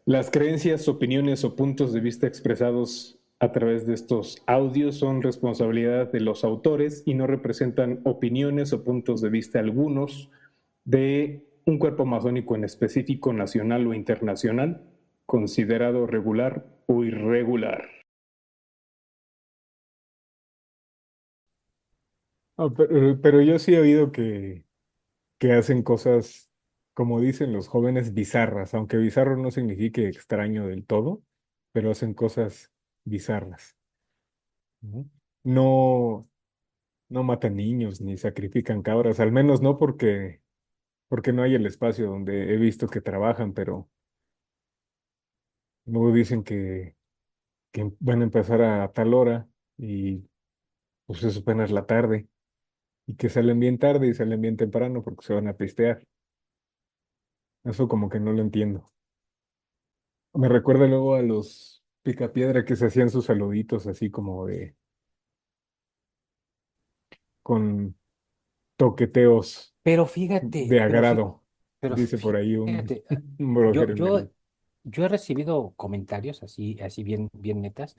Las creencias, opiniones o puntos de vista expresados a través de estos audios son responsabilidad de los autores y no representan opiniones o puntos de vista algunos de un cuerpo masónico en específico, nacional o internacional, considerado regular o irregular. Pero yo sí he oído que hacen cosas, como dicen los jóvenes, bizarras, aunque bizarro no signifique extraño del todo, pero hacen cosas bizarras, ¿no? No, no matan niños ni sacrifican cabras, al menos no porque no hay el espacio donde he visto que trabajan, pero luego dicen que van a empezar a tal hora y pues eso apenas la tarde y que salen bien tarde y salen bien temprano porque se van a pistear. Eso como que no lo entiendo. Me recuerda luego a los picapiedra que se hacían sus saluditos así como con toqueteos Pero de fíjate, agrado, pero dice por ahí un, fíjate, un yo, brother en yo, el... yo he recibido comentarios así bien, bien netas,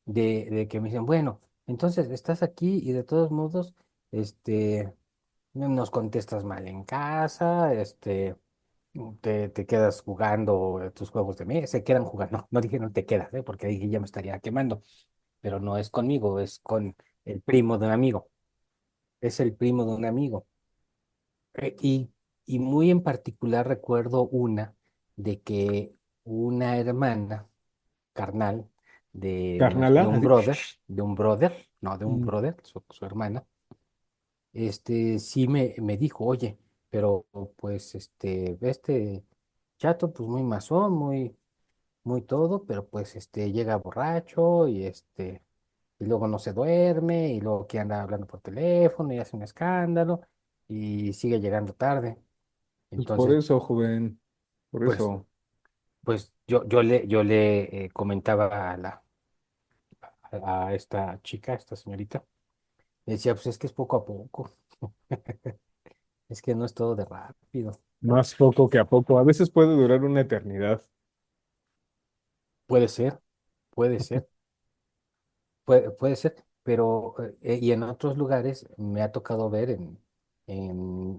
de que me dicen, bueno, entonces estás aquí y de todos modos, este, nos contestas mal en casa, te quedas jugando tus juegos de mesa, se quedan jugando, no dije no te quedas, porque dije ya me estaría quemando, pero no es conmigo, es con el primo de un amigo, es el primo de un amigo. Eh, y, y muy en particular recuerdo una de que una hermana carnal de ¿Carnala? un Así. brother, de un brother, no, de un Mm. brother, su hermana, sí me dijo, oye, pero pues este chato, pues muy masón, muy todo, pero pues llega borracho y luego no se duerme, y luego que anda hablando por teléfono y hace un escándalo, y sigue llegando tarde. Pues por Entonces, eso, joven, por pues, eso. pues yo le comentaba a esta chica, a esta señorita, le decía, pues es que es poco a poco, es que no es todo de rápido. Más poco que a poco. A veces puede durar una eternidad. Puede ser, puede ser, puede ser, pero y en otros lugares me ha tocado ver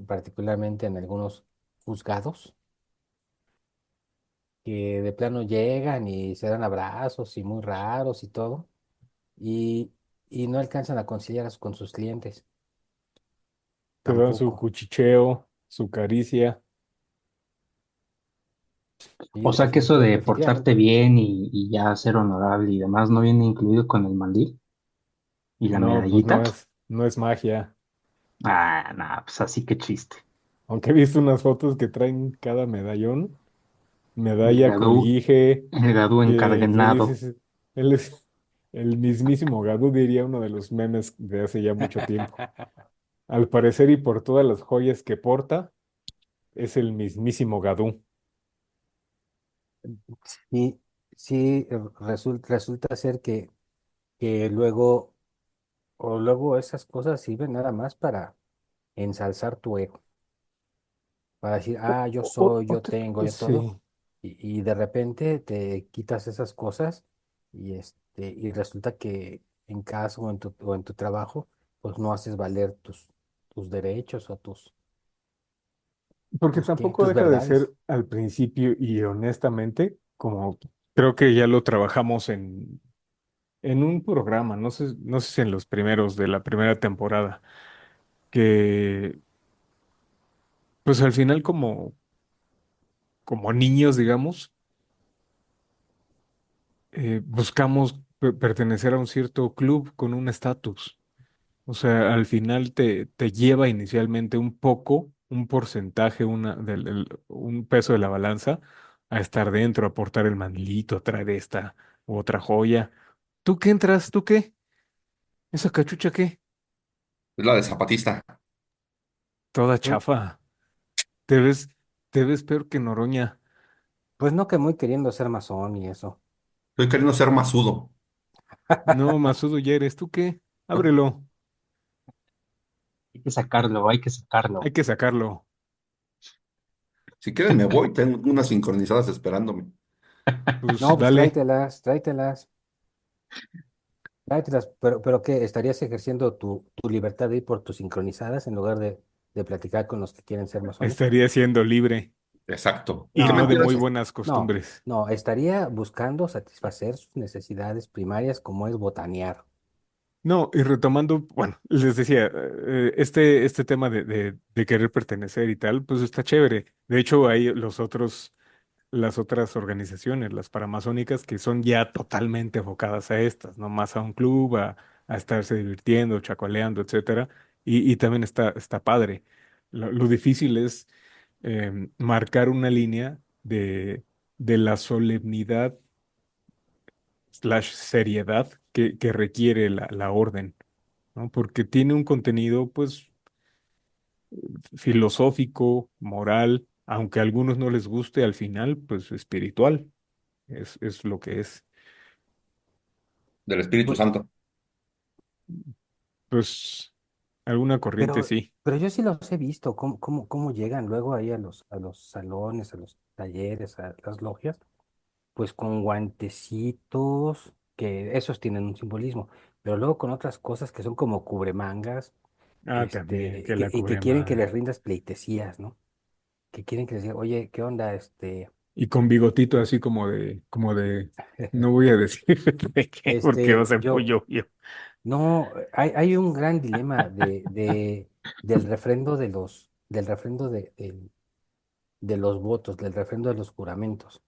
particularmente en algunos juzgados, que de plano llegan y se dan abrazos y muy raros y todo, y, y no alcanzan a conciliar con sus clientes, Te dan su tampoco. cuchicheo, su caricia. Y O sea que eso de portarte efectivamente. bien y ya ser honorable y demás no viene incluido con el mandil y la No, pues medallita. no es magia. Ah, nada, pues así que chiste. Aunque he visto unas fotos que traen cada medallón, El medalla, gadú, colige, el gadú que encardenado. dices, él es el mismísimo Gadú, diría uno de los memes de hace ya mucho tiempo. Al parecer y por todas las joyas que porta, es el mismísimo Gadú. Y sí, resulta ser que luego, o luego esas cosas sirven nada más para ensalzar tu ego, para decir, yo soy, yo tengo, yo todo, Sí, y de repente te quitas esas cosas y resulta que en casa o en tu trabajo, pues no haces valer tus derechos o porque tampoco tus deja de verdades. ser al principio y honestamente, como creo que ya lo trabajamos en un programa, no sé si en los primeros de la primera temporada, que pues al final como niños, digamos, buscamos pertenecer a un cierto club con un estatus. O sea, al final te lleva inicialmente un poco, un porcentaje, un peso de la balanza a estar dentro, a portar el manlito, a traer esta u otra joya. ¿Tú qué entras? ¿Tú qué? ¿Esa cachucha qué? Es la de Zapatista. Toda Mm, chafa. Te ves, te ves peor que Noroña. Pues no que muy queriendo ser masón y eso. Estoy queriendo ser masudo. No, Masudo ya eres. ¿Tú qué? Ábrelo. Hay que sacarlo, hay que Hay sacarlo. que sacarlo. Si quieren me voy, tengo unas sincronizadas esperándome. Pues No, pues dale. tráetelas, pero ¿qué? ¿Estarías ejerciendo tu libertad de ir por tus sincronizadas en lugar de platicar con los que quieren ser masones? Estaría siendo libre Exacto. ¿Y y qué no de No, muy mentiras? buenas no, costumbres. no, estaría buscando satisfacer sus necesidades primarias como es botanear. No, y retomando, bueno, les decía, este tema de querer pertenecer y tal, pues está chévere. De hecho, hay las otras organizaciones, las paramasónicas, que son ya totalmente enfocadas a estas, no más a un club, a estarse divirtiendo, chacoaleando, etcétera. Y también está padre. Lo difícil es marcar una línea de la solemnidad slash seriedad que requiere la orden, ¿no? Porque tiene un contenido, pues, filosófico, moral, aunque a algunos no les guste, al final, pues, espiritual, es lo que es. Del Espíritu Pues, Santo. Pues, alguna corriente pero, sí. pero yo sí los he visto, cómo llegan luego ahí a los salones, a los talleres, a las logias, pues con guantecitos, que esos tienen un simbolismo, pero luego con otras cosas que son como cubremangas, Ah, también, que la y que cubre quieren que más. les rindas pleitesías, ¿no? Que quieren que les diga, oye, ¿qué onda? Y con bigotito así no voy a decir de qué, porque va a ser muy yo, obvio. no, hay un gran dilema del refrendo de los votos, del refrendo de los juramentos.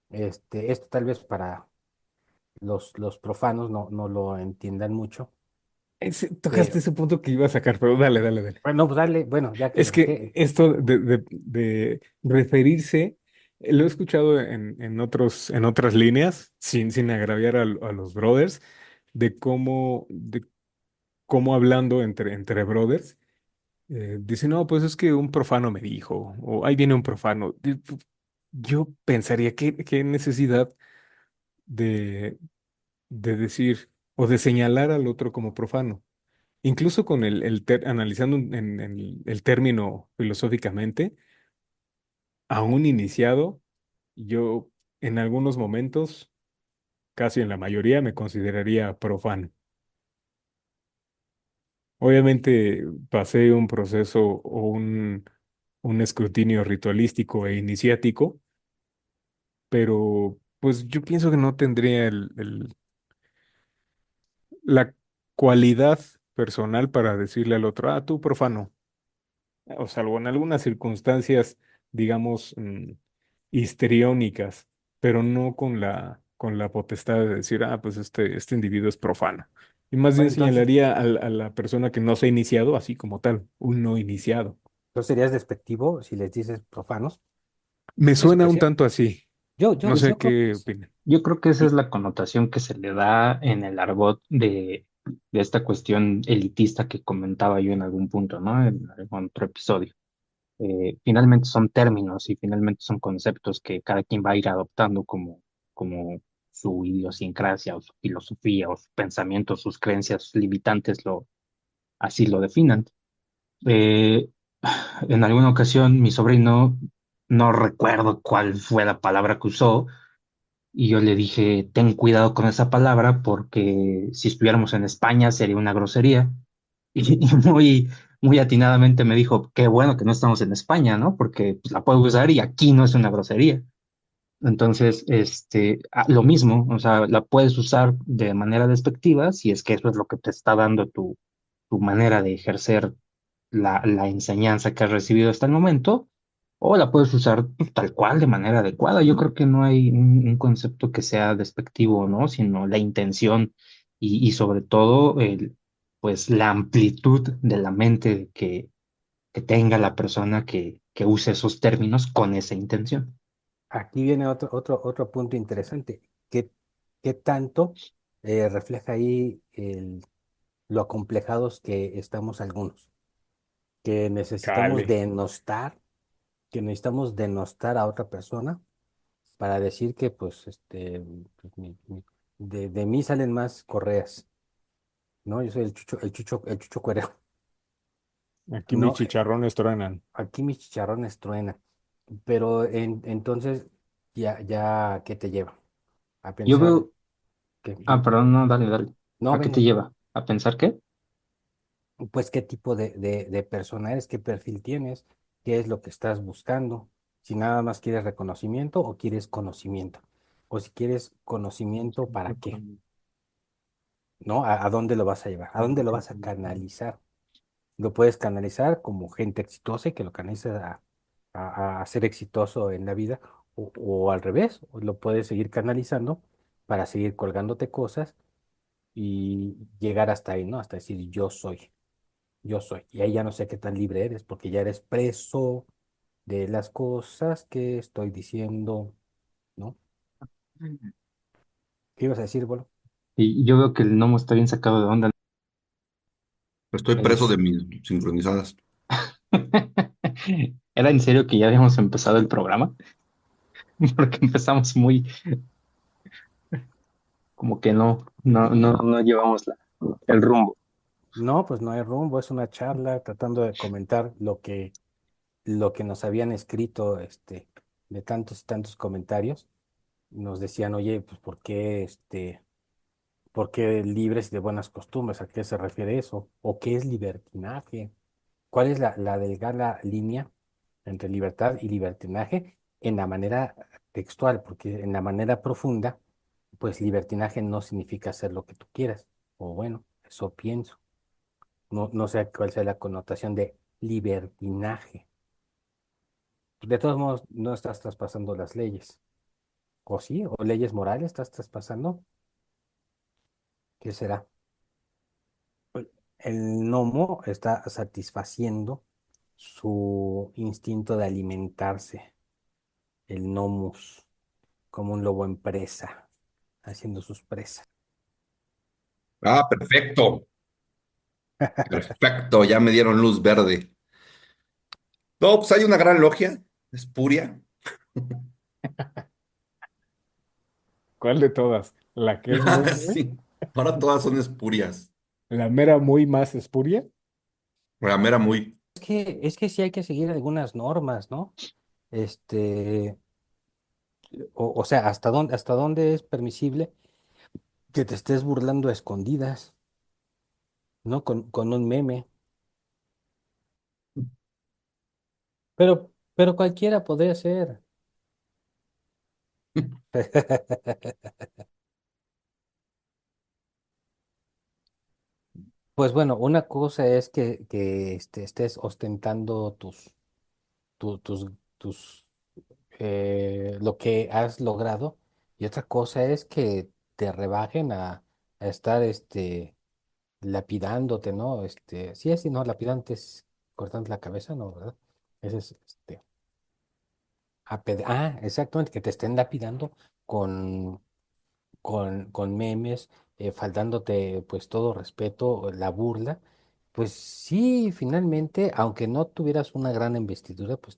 Esto tal vez para los profanos no lo entiendan mucho, Tocaste pero, ese punto que iba a sacar, pero dale, dale, dale. bueno, pues dale, bueno, ya que Es lo que saqué, esto de referirse, lo he escuchado en otras líneas, sin agraviar a los brothers, de cómo hablando entre brothers, dicen, no, pues es que un profano me dijo, o ahí viene un profano. Yo pensaría, ¿qué necesidad de, de decir o de señalar al otro como profano? Incluso con analizando en el término filosóficamente, a un iniciado, yo en algunos momentos, casi en la mayoría, me consideraría profano. Obviamente pasé un proceso o un escrutinio ritualístico e iniciático, pero pues yo pienso que no tendría la cualidad personal para decirle al otro, tú profano. O salvo en algunas circunstancias, digamos, histriónicas, pero no con la potestad de decir, pues este individuo es profano. Y más bien bueno, entonces, señalaría a la persona que no se ha iniciado, así como tal, un no iniciado. entonces serías despectivo si les dices profanos. Me Eso suena un parecía. tanto así. No Pues sé yo creo, qué opinan. yo creo que esa es Y la connotación que se le da en el argot de esta cuestión elitista que comentaba yo en algún punto, ¿no? En algún otro episodio. Finalmente son términos y finalmente son conceptos que cada quien va a ir adoptando como su idiosincrasia o su filosofía o su pensamiento, sus creencias limitantes así lo definan. Eh, en alguna ocasión mi sobrino, no recuerdo cuál fue la palabra que usó, y yo le dije, ten cuidado con esa palabra porque si estuviéramos en España sería una grosería. Y muy atinadamente me dijo, qué bueno que no estamos en España, ¿no? Porque pues, la puedo usar y aquí no es una grosería. Entonces, lo mismo, o sea, la puedes usar de manera despectiva si es que eso es lo que te está dando tu manera de ejercer la enseñanza que has recibido hasta el momento, o la puedes usar pues, tal cual, de manera adecuada. Yo creo que no hay un concepto que sea despectivo, ¿no? Sino la intención y sobre todo pues la amplitud de la mente que tenga la persona que use esos términos con esa intención. aquí viene otro punto interesante. ¿Qué tanto refleja ahí lo acomplejados que estamos algunos? Que necesitamos Cale. denostar, que necesitamos denostar a otra persona para decir que, pues, pues, de mí salen más correas, ¿no? Yo soy el chucho cuerero, Aquí mis ¿no? chicharrones truenan. Aquí mis chicharrones truenan. Pero entonces, ya, ¿qué te lleva? A Yo pensar veo, que, perdón, no, dale, dale. no, ¿A qué te venga, lleva? ¿A pensar qué? pues qué tipo de persona eres, qué perfil tienes, qué es lo que estás buscando, si nada más quieres reconocimiento o quieres conocimiento, o si quieres conocimiento, ¿para qué? ¿No? ¿A dónde lo vas a llevar? ¿A dónde lo vas a canalizar? Lo puedes canalizar como gente exitosa y que lo canalices a ser exitoso en la vida, o al revés, o lo puedes seguir canalizando para seguir colgándote cosas y llegar hasta ahí, ¿no? Hasta decir yo soy. Y ahí ya no sé qué tan libre eres, porque ya eres preso de las cosas que estoy diciendo, ¿no? ¿Qué ibas a decir, Bolo? Y yo veo que el gnomo está bien sacado de onda. Estoy preso de Es... mis sincronizadas. ¿Era en serio que ya habíamos empezado el programa? Porque empezamos muy, como que no llevamos el rumbo. No, pues no hay rumbo, es una charla tratando de comentar lo que nos habían escrito, de tantos y tantos comentarios. Nos decían, oye, pues ¿por qué libres y de buenas costumbres? ¿A qué se refiere eso? ¿O qué es libertinaje? ¿Cuál es la delgada línea entre libertad y libertinaje en la manera textual? Porque en la manera profunda, pues libertinaje no significa hacer lo que tú quieras. O bueno, eso pienso. No sé cuál sea la connotación de libertinaje. De todos modos, no estás traspasando las leyes. ¿O sí? ¿O leyes morales estás traspasando? ¿Qué será? El gnomo está satisfaciendo su instinto de alimentarse, el gnomus, como un lobo en presa, haciendo sus presas. Ah, perfecto. Perfecto, ya me dieron luz verde. No, pues hay una gran logia, espuria. ¿Cuál de todas? ¿La que es muy, muy? Sí, ahora todas son espurias. ¿La mera muy más espuria? La mera muy. Es que sí hay que seguir algunas normas, ¿no? Este, o sea, ¿hasta dónde es permisible que te estés burlando a escondidas, ¿no? Con un meme. Pero cualquiera podría ser. Pues bueno, una cosa es que estés ostentando tus, lo que has logrado, y otra cosa es que te rebajen a estar lapidándote, ¿no? Sí, sí, no, lapidante es cortando la cabeza, ¿no? ¿Verdad? Ese es exactamente, que te estén lapidando con con memes, faltándote pues todo respeto, la burla, pues sí, finalmente, aunque no tuvieras una gran investidura, pues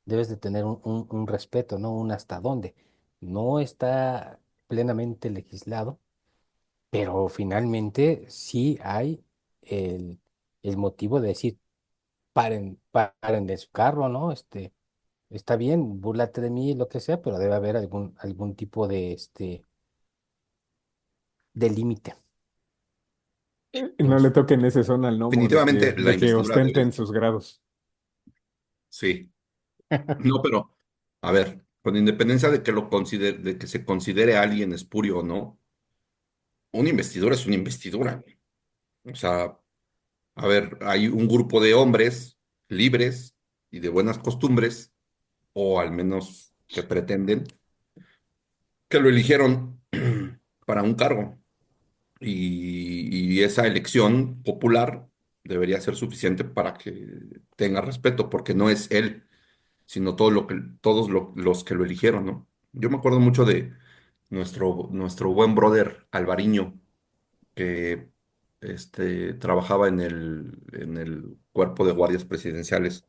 debes de tener un respeto, ¿no? Un hasta dónde. No está plenamente legislado, pero finalmente sí hay el, el motivo de decir, paren de su carro, ¿no? Está bien, búrlate de mí, lo que sea, pero debe haber algún tipo de límite. No le Entonces, toquen ese son al gnomo definitivamente la de que investidura debe. ostenten sus grados. Sí. No, pero, a ver, con independencia de que de que se considere a alguien espurio o no, una investidura es una investidura. O sea, a ver, hay un grupo de hombres libres y de buenas costumbres, o al menos que pretenden, que lo eligieron para un cargo. Y esa elección popular debería ser suficiente para que tenga respeto, porque no es él, sino todos los que lo eligieron, ¿no? Yo me acuerdo mucho de nuestro buen brother Alvariño, que trabajaba en el cuerpo de guardias presidenciales,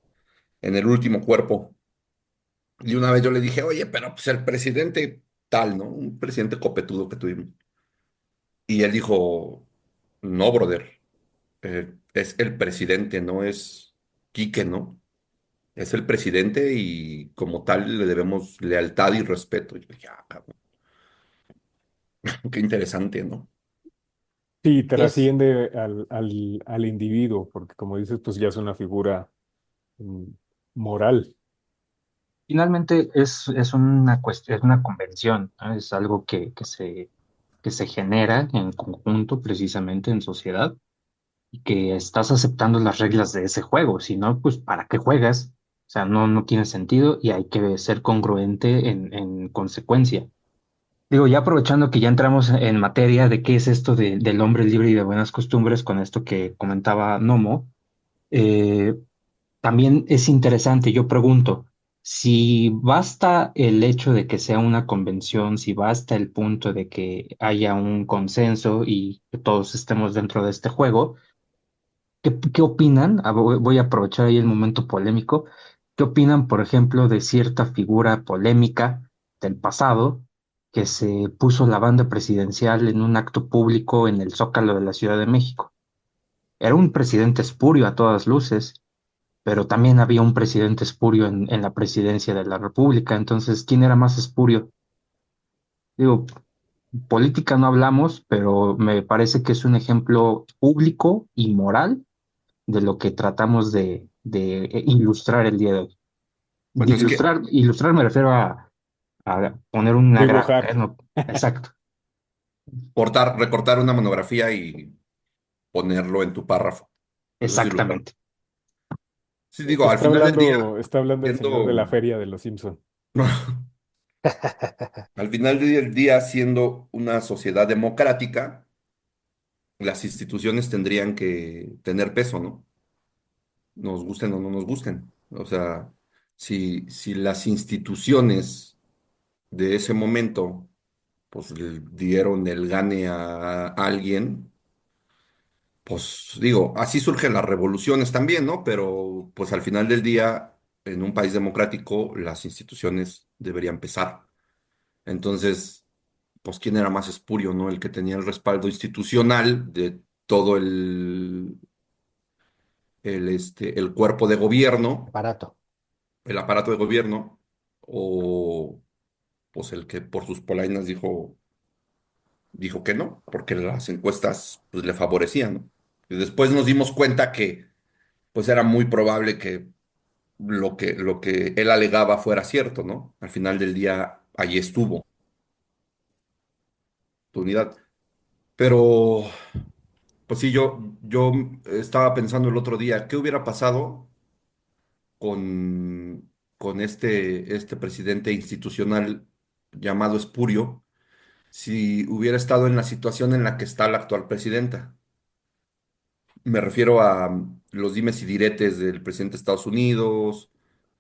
en el último cuerpo. Y una vez yo le dije, oye, pero pues el presidente tal, ¿no? Un presidente copetudo que tuvimos. Y él dijo, no, brother, es el presidente, no es Quique, ¿no? Es el presidente y como tal le debemos lealtad y respeto. Y yo dije, ah, cabrón, qué interesante, ¿no? Sí, Es, trasciende al individuo, porque como dices, pues ya es una figura mm, moral. finalmente es una cuestión, es una convención, ¿no? Es algo que se genera en conjunto, precisamente en sociedad, y que estás aceptando las reglas de ese juego. Si no, pues ¿para qué juegas? O sea, no tiene sentido y hay que ser congruente en consecuencia. Digo, ya aprovechando que ya entramos en materia de qué es esto del hombre libre y de buenas costumbres, con esto que comentaba Nomo, eh, también es interesante, yo pregunto, si basta el hecho de que sea una convención, si basta el punto de que haya un consenso y que todos estemos dentro de este juego, ¿qué opinan? Voy a aprovechar ahí el momento polémico. ¿Qué opinan, por ejemplo, de cierta figura polémica del pasado que se puso la banda presidencial en un acto público en el Zócalo de la Ciudad de México? Era un presidente espurio a todas luces, pero también había un presidente espurio en la presidencia de la República. Entonces, ¿quién era más espurio? Digo, política no hablamos, pero me parece que es un ejemplo público y moral de lo que tratamos de ilustrar el día de hoy. De Bueno, es que ilustrar me refiero a poner una gráfica, ¿eh? Dibujar. No, exacto, recortar una monografía y ponerlo en tu párrafo. Eso es ilustrar. exactamente. Sí, digo, al final del día, Está hablando el señor de siendo, la feria de los Simpson. al final del día, siendo una sociedad democrática, las instituciones tendrían que tener peso, ¿no? Nos gusten o no nos gusten. O sea, si las instituciones de ese momento, pues le dieron el gane a alguien, pues digo, así surgen las revoluciones también, ¿no? Pero pues al final del día, en un país democrático, las instituciones deberían pesar. Entonces, pues quién era más espurio, ¿no? El que tenía el respaldo institucional de todo el cuerpo de gobierno, Aparato. el aparato de gobierno, o pues el que por sus polainas dijo que no, porque las encuestas pues le favorecían, ¿no? Y después nos dimos cuenta que pues era muy probable que lo que él alegaba fuera cierto, ¿no? Al final del día, allí estuvo tu unidad. Pero, pues sí, yo estaba pensando el otro día, ¿qué hubiera pasado con este presidente institucional llamado Espurio si hubiera estado en la situación en la que está la actual presidenta? Me refiero a los dimes y diretes del presidente de Estados Unidos,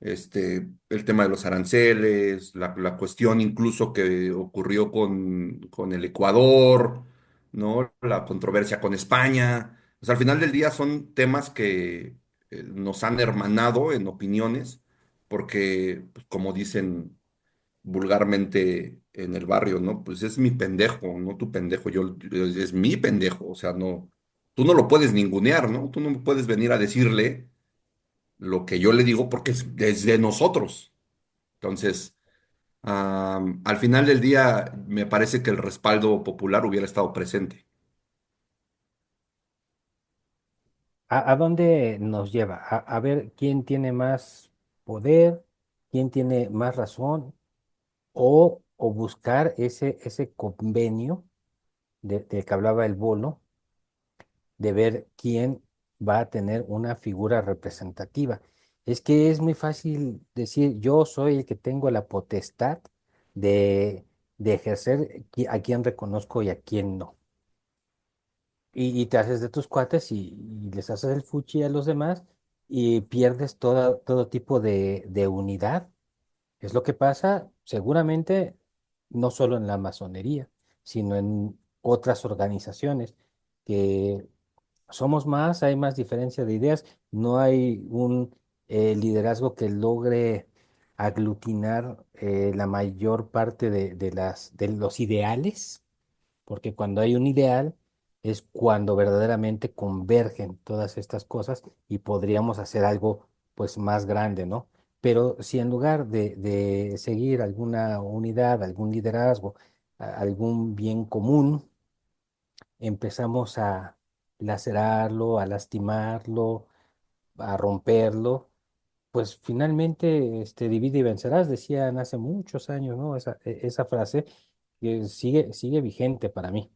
el tema de los aranceles, la cuestión incluso que ocurrió con el Ecuador, ¿no? La controversia con España. O sea, al final del día son temas que nos han hermanado en opiniones, porque, pues, como dicen vulgarmente en el barrio, ¿no? Pues es mi pendejo, no tu pendejo, es mi pendejo, o sea, no, tú no lo puedes ningunear, ¿no? Tú no me puedes venir a decirle lo que yo le digo porque es de nosotros. Entonces, al final del día, me parece que el respaldo popular hubiera estado presente. ¿A dónde nos lleva? A ver quién tiene más poder, quién tiene más razón, o buscar ese convenio del que hablaba el Bolo, de ver quién va a tener una figura representativa. Es que es muy fácil decir, yo soy el que tengo la potestad de, de ejercer a quién reconozco y a quién no. Y te haces de tus cuates y les haces el fuchi a los demás y pierdes todo tipo de unidad. Es lo que pasa seguramente no solo en la masonería, sino en otras organizaciones que somos más, hay más diferencia de ideas, no hay un liderazgo que logre aglutinar la mayor parte de los ideales, porque cuando hay un ideal es cuando verdaderamente convergen todas estas cosas y podríamos hacer algo pues más grande, ¿no? Pero si en lugar de seguir alguna unidad, algún liderazgo, algún bien común, empezamos a lacerarlo, a lastimarlo, a romperlo, pues finalmente divide y vencerás, decían hace muchos años, ¿no? Esa frase que sigue vigente para mí,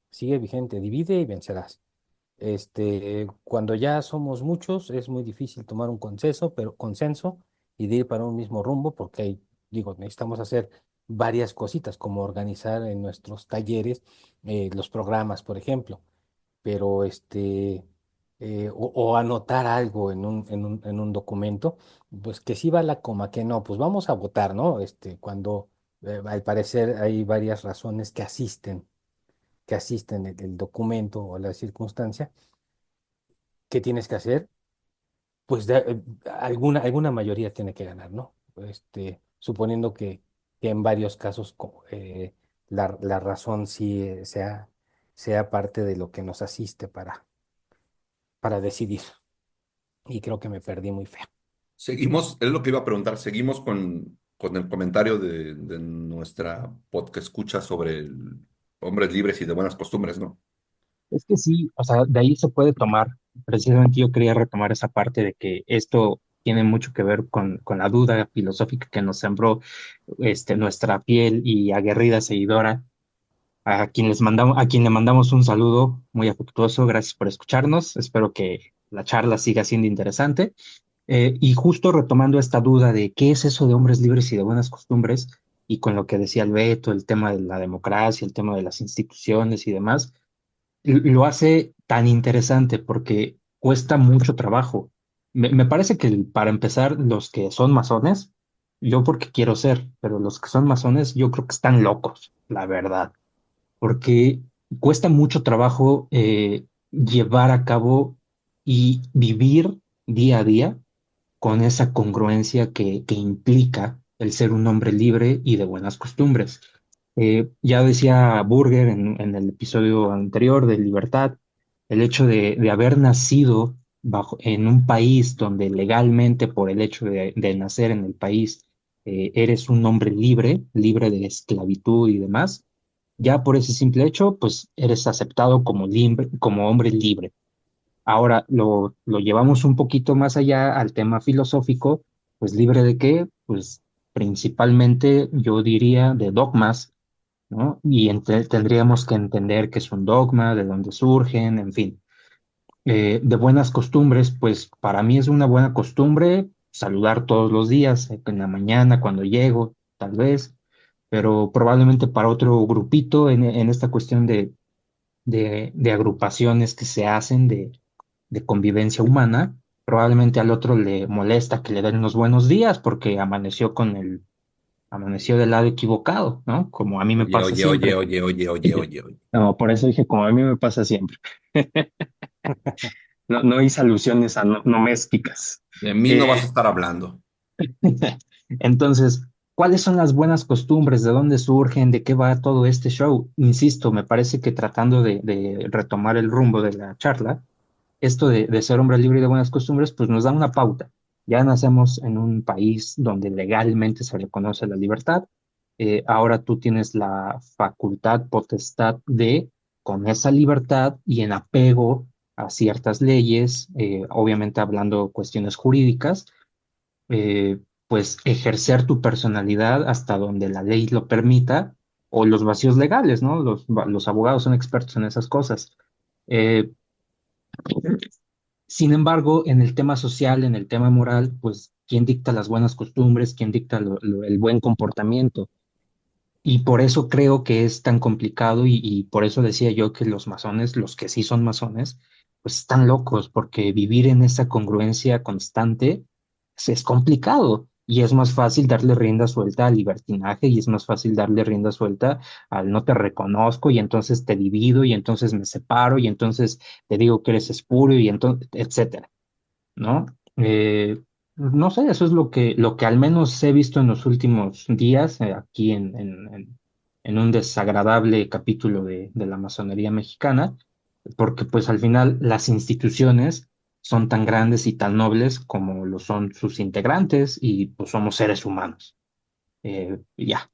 sigue vigente, divide y vencerás. Cuando ya somos muchos, es muy difícil tomar un consenso y de ir para un mismo rumbo, porque digo, necesitamos hacer varias cositas, como organizar en nuestros talleres los programas, por ejemplo, pero o anotar algo en un documento, pues que sí va la coma, que no, pues vamos a votar, ¿no? Cuando al parecer hay varias razones que asisten el documento o la circunstancia. ¿Qué tienes que hacer? Pues alguna mayoría tiene que ganar, ¿no? Suponiendo que en varios casos la razón sí sea parte de lo que nos asiste para decidir. Y creo que me perdí muy feo. Seguimos, es lo que iba a preguntar, seguimos con el comentario de nuestra podcast escucha sobre hombres libres y de buenas costumbres, ¿no? Es que sí, o sea, de ahí se puede tomar. Precisamente yo quería retomar esa parte de que esto tiene mucho que ver con la duda filosófica que nos sembró nuestra fiel y aguerrida seguidora, a quien le mandamos un saludo muy afectuoso. Gracias por escucharnos. Espero que la charla siga siendo interesante. Y justo retomando esta duda de qué es eso de hombres libres y de buenas costumbres, y con lo que decía el Beto, el tema de la democracia, el tema de las instituciones y demás, lo hace tan interesante porque cuesta mucho trabajo. Me parece que para empezar, los que son masones, yo porque quiero ser, pero los que son masones, yo creo que están locos, la verdad, porque cuesta mucho trabajo llevar a cabo y vivir día a día con esa congruencia que implica el ser un hombre libre y de buenas costumbres. Ya decía Burger en el episodio anterior de Libertad, el hecho de haber nacido en un país donde legalmente, por el hecho de nacer en el país, eres un hombre libre, libre de esclavitud y demás, ya por ese simple hecho, pues eres aceptado como hombre libre. Ahora lo llevamos un poquito más allá al tema filosófico, pues libre de qué, pues principalmente yo diría de dogmas, ¿no? Y tendríamos que entender qué es un dogma, de dónde surgen, en fin. De buenas costumbres, pues para mí es una buena costumbre saludar todos los días, en la mañana, cuando llego, tal vez, pero probablemente para otro grupito en esta cuestión de agrupaciones que se hacen de convivencia humana, probablemente al otro le molesta que le den los buenos días porque amaneció del lado equivocado, ¿no? Como a mí me Oye, pasa oye, oye, siempre. oye, oye, oye, oye, oye. No, por eso dije, como a mí me pasa siempre. No, no hice alusiones a nomésticas. De mí no vas a Eh, estar hablando. entonces, ¿cuáles son las buenas costumbres? ¿De dónde surgen? ¿De qué va todo este show? Insisto, me parece que tratando de retomar el rumbo de la charla, esto de ser hombre libre y de buenas costumbres, pues nos da una pauta. Ya nacemos en un país donde legalmente se reconoce la libertad. Ahora tú tienes la facultad, potestad de, con esa libertad y en apego a ciertas leyes, obviamente hablando cuestiones jurídicas, pues ejercer tu personalidad hasta donde la ley lo permita o los vacíos legales, ¿no? Los abogados son expertos en esas cosas. Eh, Sin embargo, en el tema social, en el tema moral, pues, ¿quién dicta las buenas costumbres? ¿Quién dicta el buen comportamiento? Y por eso creo que es tan complicado y por eso decía yo que los masones, los que sí son masones, pues están locos porque vivir en esa congruencia constante es complicado y es más fácil darle rienda suelta al libertinaje y es más fácil darle rienda suelta al no te reconozco y entonces te divido y entonces me separo y entonces te digo que eres espurio y entonces, etcétera, ¿no? No sé, eso es lo que al menos he visto en los últimos días aquí en un desagradable capítulo de la masonería mexicana, porque pues al final las instituciones son tan grandes y tan nobles como lo son sus integrantes y pues somos seres humanos. Y ya,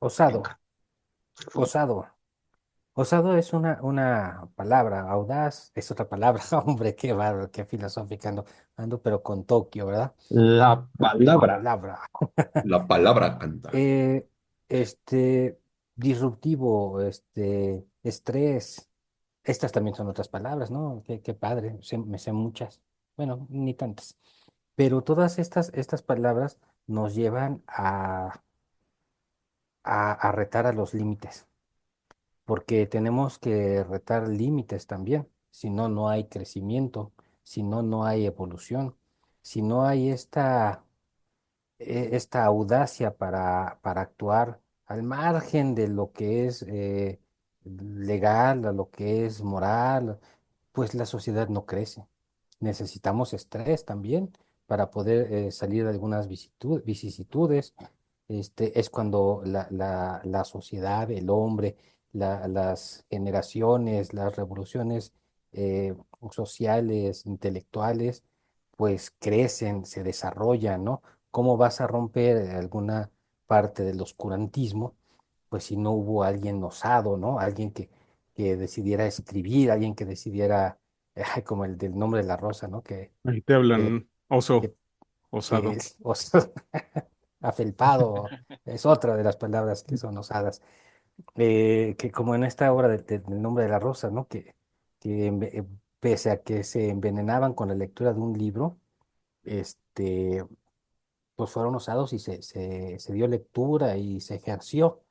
Osado, venga. osado. Osado es una palabra, audaz es otra palabra, hombre, qué bárbaro, qué filosófica ando, pero con Tokio, ¿verdad? La La palabra. palabra. La palabra canta. Eh, este, disruptivo, estrés, estas también son otras palabras, ¿no? Qué padre, me sé muchas, bueno, ni tantas, pero todas estas palabras nos llevan a retar a los límites, porque tenemos que retar límites también, si no, no hay crecimiento, si no, no hay evolución, si no hay esta audacia para actuar al margen de lo que es legal, a lo que es moral, pues la sociedad no crece. Necesitamos estrés también para poder salir de algunas vicisitudes. Es cuando la sociedad, el hombre, las generaciones, las revoluciones eh, sociales, intelectuales, pues crecen, se desarrollan, ¿no? ¿Cómo vas a romper alguna parte del oscurantismo? Pues si no hubo alguien osado, ¿no? Alguien que decidiera escribir, alguien que decidiera, como el del nombre de la rosa, ¿no? Ahí te Que, hablan oso, que, que osado. es afelpado, es otra de las palabras que son osadas. Que como en esta obra del nombre de la rosa, ¿no? Que pese a que se envenenaban con la lectura de un libro, este, pues fueron osados y se dio lectura y se ejerció.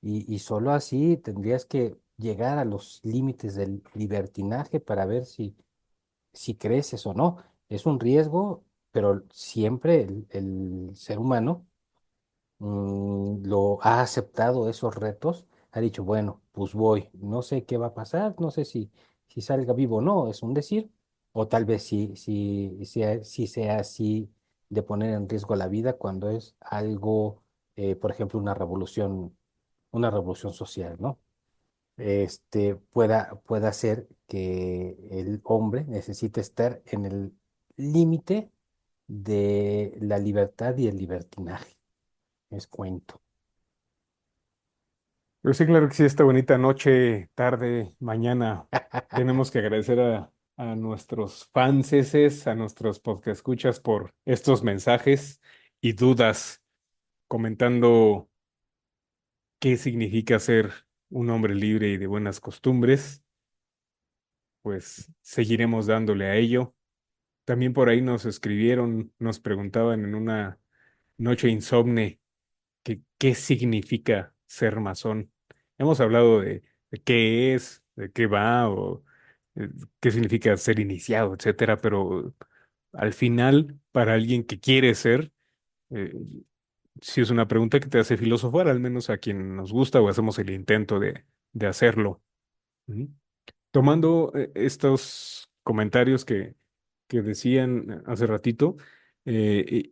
Y solo así tendrías que llegar a los límites del libertinaje para ver si creces o no. Es un riesgo, pero siempre el ser humano lo ha aceptado esos retos, ha dicho, bueno, pues voy, no sé qué va a pasar, no sé si salga vivo o no, es un decir, o tal vez si sea así de poner en riesgo la vida cuando es algo, por ejemplo, una revolución social, ¿no? Pueda ser que el hombre necesite estar en el límite de la libertad y el libertinaje. Es cuento. Pero sí, claro que sí, esta bonita noche, tarde, mañana, tenemos que agradecer a nuestros fanses, a nuestros podcast escuchas por estos mensajes y dudas, comentando qué significa ser un hombre libre y de buenas costumbres. Pues seguiremos dándole a ello. También por ahí nos escribieron, nos preguntaban en una noche insomne que qué significa ser masón. Hemos hablado de qué es, de qué va o eh, qué significa ser iniciado, etcétera, pero al final, para alguien que quiere ser, eh, si es una pregunta que te hace filosofar, al menos a quien nos gusta o hacemos el intento de hacerlo. Ujú. Tomando estos comentarios que decían hace ratito, eh,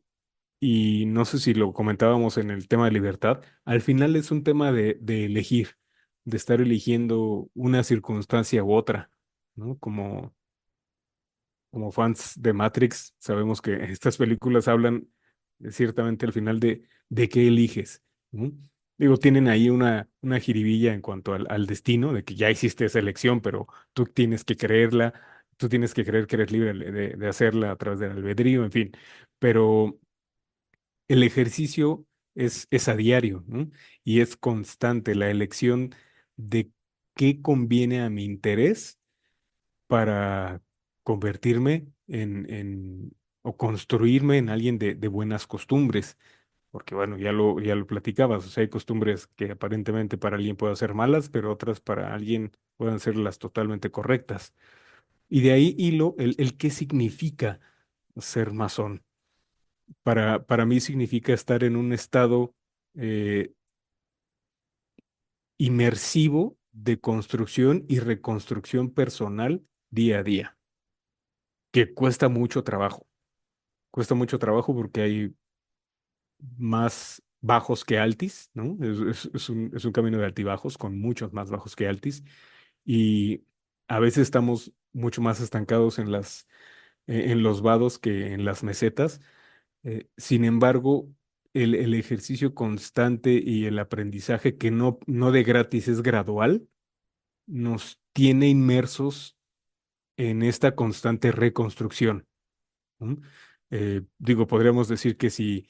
y no sé si lo comentábamos en el tema de libertad, al final es un tema de elegir, de estar eligiendo una circunstancia u otra, ¿no? Como fans de Matrix, sabemos que estas películas hablan ciertamente al final de qué eliges, ¿no? Digo, tienen ahí una jiribilla en cuanto al destino, de que ya hiciste esa elección, pero tú tienes que creerla, tú tienes que creer que eres libre de hacerla a través del albedrío, en fin, pero el ejercicio es a diario, ¿no? Y es constante la elección de qué conviene a mi interés para convertirme o construirme en alguien de buenas costumbres. Porque bueno, ya lo platicabas, o sea, hay costumbres que aparentemente para alguien pueden ser malas, pero otras para alguien pueden ser las totalmente correctas. Y de ahí hilo el qué significa ser masón. Para mí significa estar en un estado eh, inmersivo de construcción y reconstrucción personal día a día, que cuesta mucho trabajo. Cuesta mucho trabajo porque hay más bajos que altis, ¿no? Es un camino de altibajos con muchos más bajos que altis y a veces estamos mucho más estancados en los vados que en las mesetas. Sin embargo, el ejercicio constante y el aprendizaje que no de gratis es gradual, nos tiene inmersos en esta constante reconstrucción. ¿No? Digo, podríamos decir que si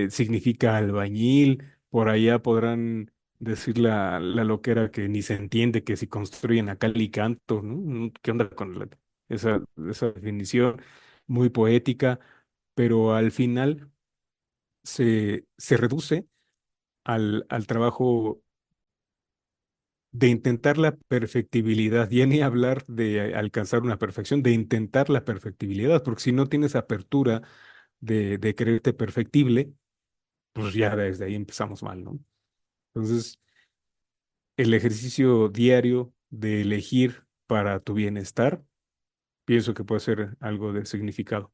significa albañil, por allá podrán decir la loquera que ni se entiende que si construyen a cal y canto, ¿no? ¿Qué onda con esa definición muy poética? Pero al final se reduce al trabajo de intentar la perfectibilidad, ya ni hablar de alcanzar una perfección, de intentar la perfectibilidad, porque si no tienes apertura de creerte perfectible, pues ya desde ahí empezamos mal, ¿no? Entonces, el ejercicio diario de elegir para tu bienestar, pienso que puede ser algo de significado.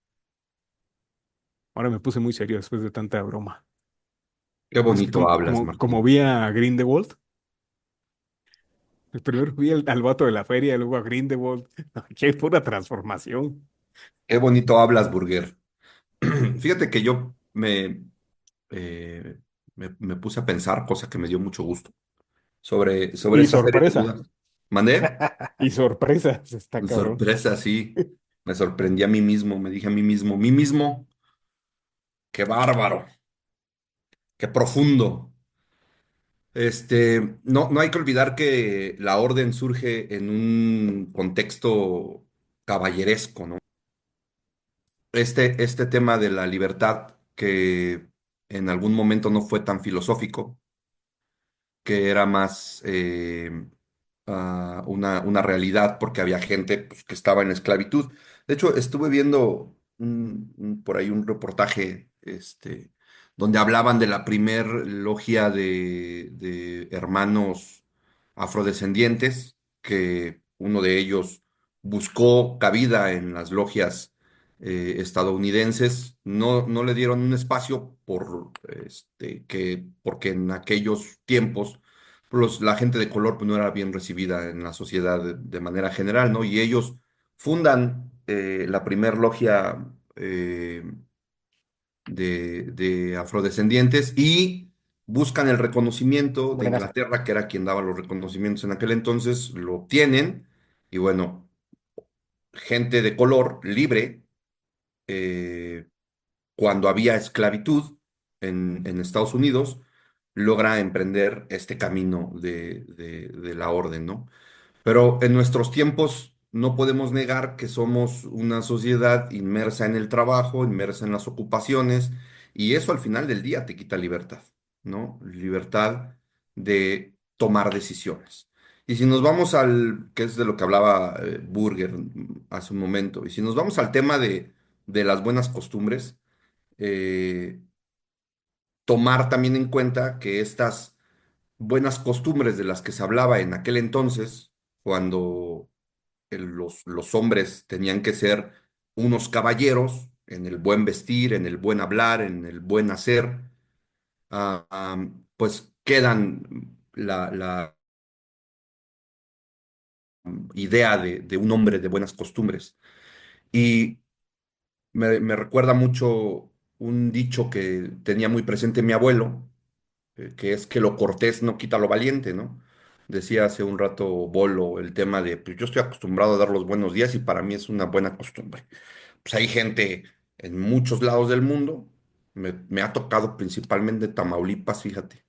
Ahora me puse muy serio después de tanta broma. Qué Es que bonito hablas, como Martín. vi a Grindelwald, primero vi al vato de la feria, luego a Grindelwald. Qué pura transformación. Qué bonito hablas, Burger. Fíjate que yo eh, me puse a pensar, cosa que me dio mucho gusto, sobre Y esta serie de sorpresa. dudas. ¿Mandé? Y sorpresa, está cabrón. Sorpresa, sí. Me sorprendí a mí mismo, me dije a mí mismo, qué bárbaro, qué profundo. No hay que olvidar que la orden surge en un contexto caballeresco, ¿no? Este tema de la libertad, que en algún momento no fue tan filosófico, que era más una realidad porque había gente pues, que estaba en esclavitud. De hecho, estuve viendo por ahí un reportaje donde hablaban de la primer logia de hermanos afrodescendientes, que uno de ellos buscó cabida en las logias estadounidenses. No le dieron un espacio porque en aquellos tiempos la gente de color pues, no era bien recibida en la sociedad de manera general, ¿no? Y ellos fundan la primer logia de afrodescendientes y buscan el reconocimiento de Buenas. Inglaterra, que era quien daba los reconocimientos en aquel entonces, lo obtienen y bueno, gente de color libre, eh, cuando había esclavitud en Estados Unidos, logra emprender este camino de la orden, ¿no? Pero en nuestros tiempos no podemos negar que somos una sociedad inmersa en el trabajo, inmersa en las ocupaciones, y eso al final del día te quita libertad, ¿no? Libertad de tomar decisiones. Y si nos vamos que es de lo que hablaba Burger hace un momento, y si nos vamos al tema de las buenas costumbres, eh, tomar también en cuenta que estas buenas costumbres de las que se hablaba en aquel entonces, cuando los hombres tenían que ser unos caballeros en el buen vestir, en el buen hablar, en el buen hacer, pues quedan la idea de un hombre de buenas costumbres. Y me recuerda mucho un dicho que tenía muy presente mi abuelo, que es que lo cortés no quita lo valiente, ¿no? Decía hace un rato Bolo el tema de, pues yo estoy acostumbrado a dar los buenos días y para mí es una buena costumbre. Pues hay gente en muchos lados del mundo, me ha tocado principalmente Tamaulipas, fíjate,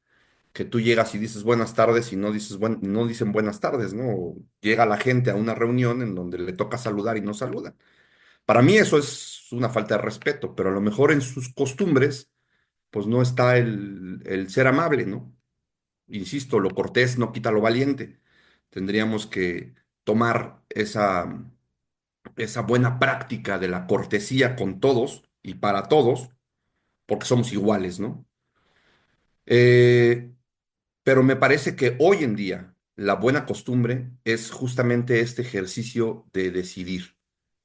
que tú llegas y dices buenas tardes y no dicen buenas tardes, ¿no? Llega la gente a una reunión en donde le toca saludar y no saludan. Para mí eso es una falta de respeto, pero a lo mejor en sus costumbres, pues no está el ser amable, ¿no? Insisto, lo cortés no quita lo valiente. Tendríamos que tomar esa buena práctica de la cortesía con todos y para todos, porque somos iguales, ¿no? Eh, pero me parece que hoy en día la buena costumbre es justamente este ejercicio de decidir,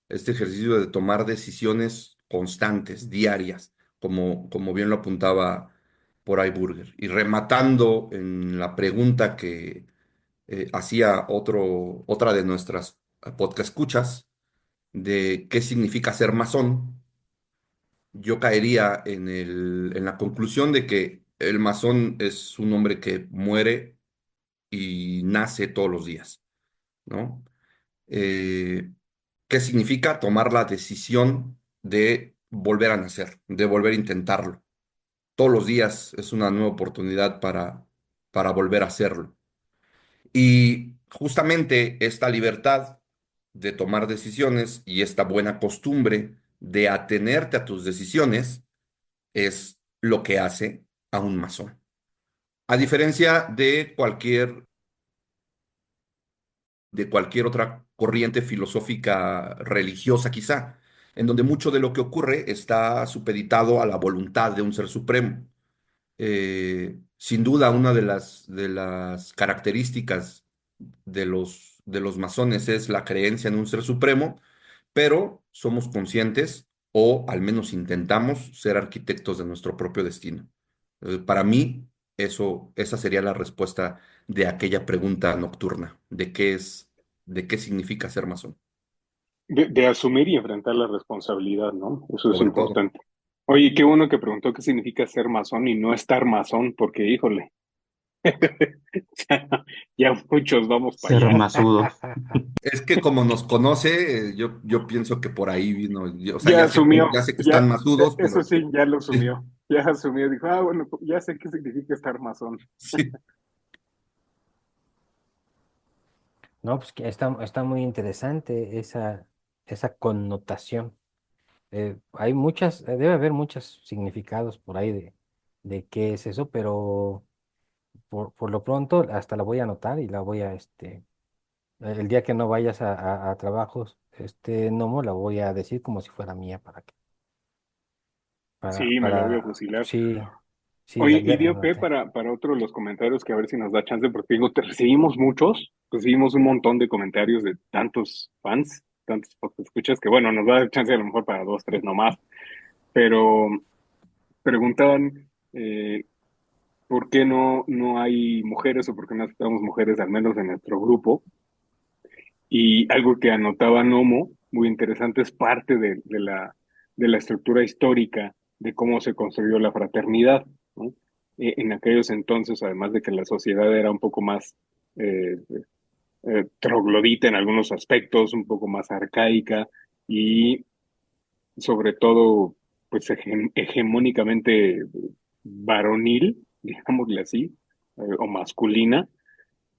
este ejercicio de tomar decisiones constantes, diarias, como bien lo apuntaba por ahí Burger. Y rematando en la pregunta que hacía otra de nuestras podcast escuchas de qué significa ser masón, yo caería en la conclusión de que el masón es un hombre que muere y nace todos los días, ¿no? Eh, ¿Qué significa tomar la decisión de volver a nacer, de volver a intentarlo? Todos los días es una nueva oportunidad para volver a hacerlo. Y justamente esta libertad de tomar decisiones y esta buena costumbre de atenerte a tus decisiones es lo que hace a un masón. A diferencia de cualquier otra corriente filosófica religiosa quizá, en donde mucho de lo que ocurre está supeditado a la voluntad de un ser supremo. Sin duda, una de las características de los masones es la creencia en un ser supremo, pero somos conscientes, o al menos intentamos ser arquitectos de nuestro propio destino. Para mí, esa sería la respuesta de aquella pregunta nocturna, de qué significa ser masón, De asumir y enfrentar la responsabilidad, ¿no? Eso es sobre todo. importante. Oye, qué bueno que preguntó qué significa ser masón y no estar masón, porque híjole, ya muchos vamos para Ser allá. masudo. Es que como nos conoce, yo pienso que por ahí vino. O sea, Ya ya asumió, sé que ya, están masudos, eso pero sí, ya lo asumió. Ya asumió, dijo, ah, bueno, ya sé qué significa estar masón. sí. No, pues que está muy interesante esa connotación. Hay muchas, debe haber muchos significados por ahí de qué es eso, pero por lo pronto hasta la voy a anotar y la voy a, el día que no vayas a trabajos, Nomo, la voy a decir como si fuera mía Sí, me la voy a fusilar. sí, sí, Oye, ya y la dio pie anoté. para otro de los comentarios que a ver si nos da chance, porque digo, te recibimos muchos, recibimos un montón de comentarios de tantos fans, tantos escuchas, que bueno, nos da chance a lo mejor para dos, tres nomás, pero preguntaban por qué no hay mujeres o por qué no aceptamos mujeres, al menos en nuestro grupo. Y algo que anotaba Nomo, muy interesante, es parte de la estructura histórica de cómo se construyó la fraternidad, ¿no? En aquellos entonces, además de que la sociedad era un poco más eh, troglodita en algunos aspectos, un poco más arcaica y sobre todo, pues hegemónicamente varonil, digámosle así, o masculina,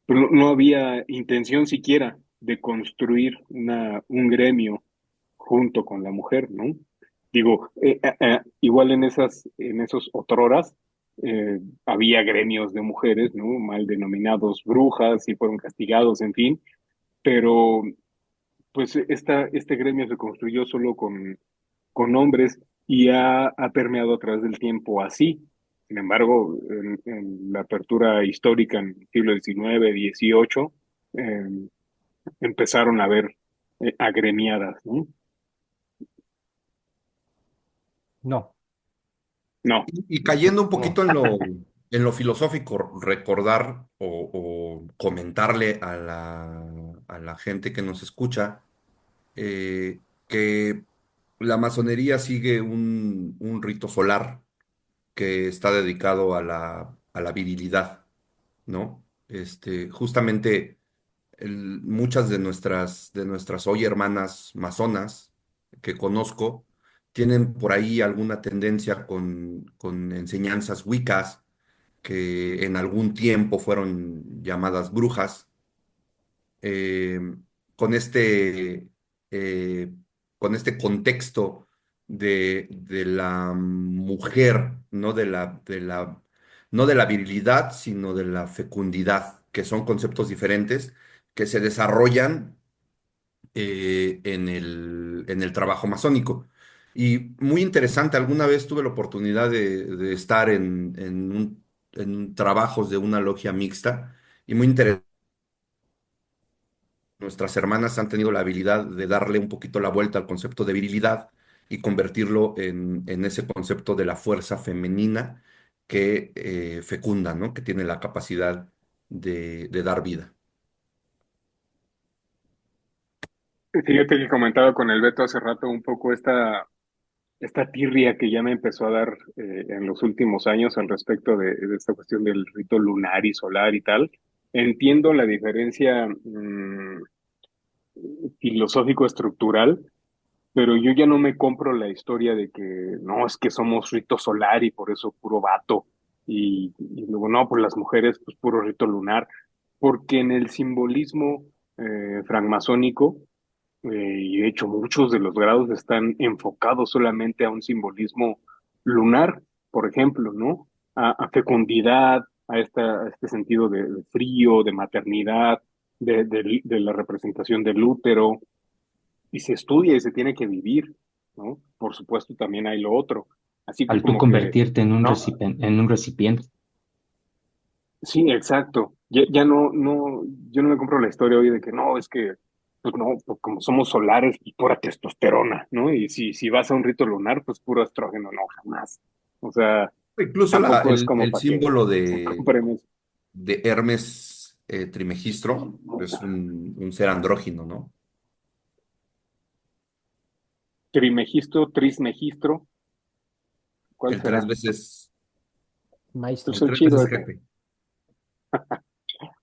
pero no había intención siquiera de construir un gremio junto con la mujer, ¿no? Digo, igual en esos otroras había gremios de mujeres, ¿no? Mal denominados brujas y fueron castigados, en fin, pero pues este gremio se construyó solo con hombres y ha permeado a través del tiempo así. Sin embargo, en la apertura histórica en el siglo XIX, XVIII, eh, empezaron a haber agremiadas, ¿no? No, No, Y cayendo un no. poquito en lo filosófico, recordar o comentarle a la gente que nos escucha que la masonería sigue un rito solar que está dedicado a la virilidad, ¿no? Justamente muchas de nuestras hoy hermanas masonas que conozco tienen por ahí alguna tendencia con enseñanzas wiccas que en algún tiempo fueron llamadas brujas, eh, con este, eh, con este contexto de la mujer, no de la virilidad, sino de la fecundidad, que son conceptos diferentes que se desarrollan en el trabajo masónico. Y muy interesante, alguna vez tuve la oportunidad de estar en trabajos de una logia mixta y muy interesante. Nuestras hermanas han tenido la habilidad de darle un poquito la vuelta al concepto de virilidad y convertirlo en ese concepto de la fuerza femenina que fecunda, ¿no? Que tiene la capacidad de dar vida. Fíjate que comentaba con el Beto hace rato un poco esta tirria que ya me empezó a dar en los últimos años al respecto de esta cuestión del rito lunar y solar y tal. Entiendo la diferencia filosófico-estructural, pero yo ya no me compro la historia de que no, es que somos rito solar y por eso puro vato, y luego no, pues las mujeres, pues puro rito lunar, porque en el simbolismo francmasónico, y de hecho muchos de los grados están enfocados solamente a un simbolismo lunar, por ejemplo, ¿no? A fecundidad, a este sentido de frío, de maternidad, de la representación del útero, y se estudia y se tiene que vivir, ¿no? Por supuesto, también hay lo otro. Así que Al tú como que, convertirte en no, en un recipiente. sí, exacto. Ya no, yo no me compro la historia hoy de que no, es que, pues no, pues como somos solares, pues pura testosterona, ¿no? Y si vas a un rito lunar, pues puro estrógeno, no, jamás. O sea, Incluso tampoco es como el para que símbolo se compren eso. de Hermes Trimegistro es un ser andrógino, ¿no? Trimegistro, trismegistro, ¿cuál El tres será? veces, Pues Maestro. el tres chido veces ese. jefe.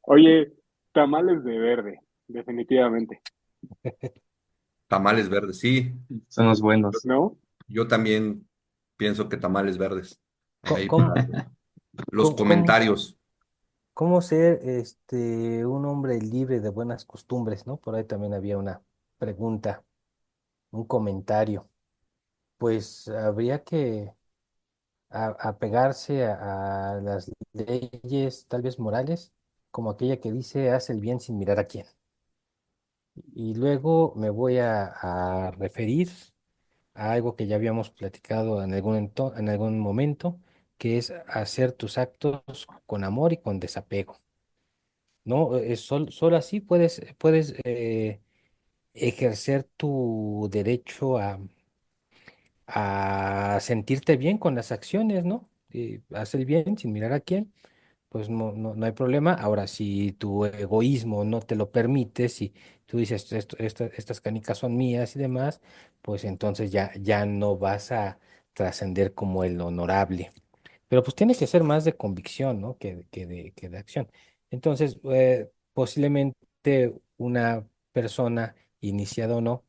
Oye, tamales de verde, definitivamente, Tamales verdes, sí. Son los buenos. ¿no? Yo también pienso que tamales verdes. Ahí ¿Cómo, para los cómo, cómo- comentarios. cómo ser un hombre libre de buenas costumbres, ¿no? Por ahí también había una pregunta, un comentario. Pues habría que apegarse a las leyes, tal vez morales, como aquella que dice, haz el bien sin mirar a quién. Y luego me voy a referir a algo que ya habíamos platicado en en algún momento, que es hacer tus actos con amor y con desapego. ¿No? Solo así puedes ejercer tu derecho a sentirte bien con las acciones, ¿no? Haz el bien sin mirar a quién, pues no hay problema. Ahora, si tu egoísmo no te lo permite, si tú dices, estas canicas son mías y demás, pues entonces ya no vas a trascender como el honorable. Pero pues tiene que ser más de convicción, ¿no? Que de acción. Entonces, posiblemente una persona, iniciada o no,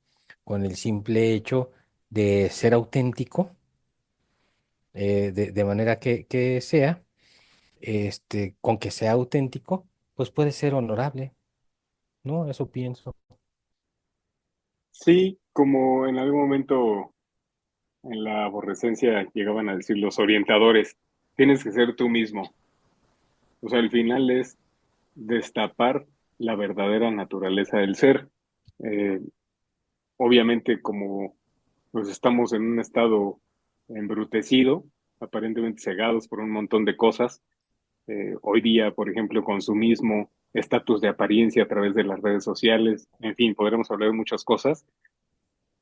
con el simple hecho de ser auténtico, de manera que sea, con que sea auténtico, pues puede ser honorable, ¿no? Eso pienso. Sí, como en algún momento en la aborrecencia llegaban a decir los orientadores, tienes que ser tú mismo. O sea, el final es destapar la verdadera naturaleza del ser. Eh, obviamente, como pues estamos en un estado embrutecido, aparentemente cegados por un montón de cosas, hoy día, por ejemplo, consumismo, estatus de apariencia a través de las redes sociales, en fin, podremos hablar de muchas cosas.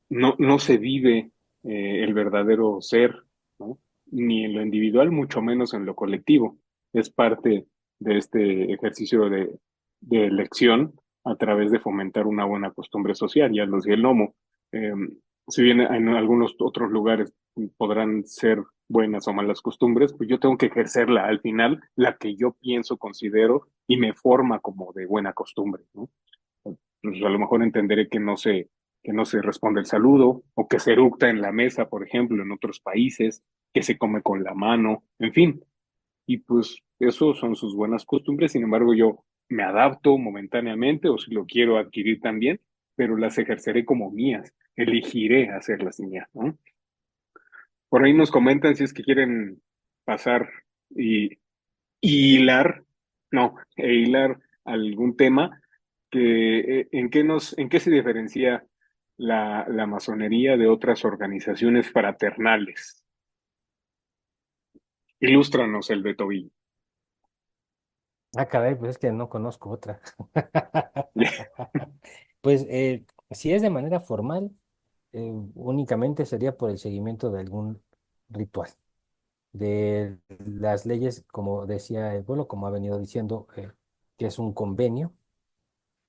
No se vive el verdadero ser, ¿no? Ni en lo individual, mucho menos en lo colectivo. Es parte de este ejercicio de elección a través de fomentar una buena costumbre social, ya lo decía el Nomo. Eh, si bien en algunos otros lugares podrán ser buenas o malas costumbres, pues yo tengo que ejercerla al final, la que yo pienso, considero y me forma como de buena costumbre, ¿no? Pues a lo mejor entenderé que no se responde el saludo, o que se eructa en la mesa, por ejemplo, en otros países, que se come con la mano, en fin. Y pues eso son sus buenas costumbres, sin embargo yo me adapto momentáneamente, o si lo quiero adquirir también, pero las ejerceré como mías, elegiré hacerlas mías, ¿no? Por ahí nos comentan si es que quieren pasar y y hilar, no, hilar algún tema que en qué se diferencia la masonería de otras organizaciones fraternales. Ilústranos el Beto. Ah, caray, pues es que no conozco otra. Pues si es de manera formal, únicamente sería por el seguimiento de algún ritual, de las leyes, como decía el pueblo, como ha venido diciendo, que es un convenio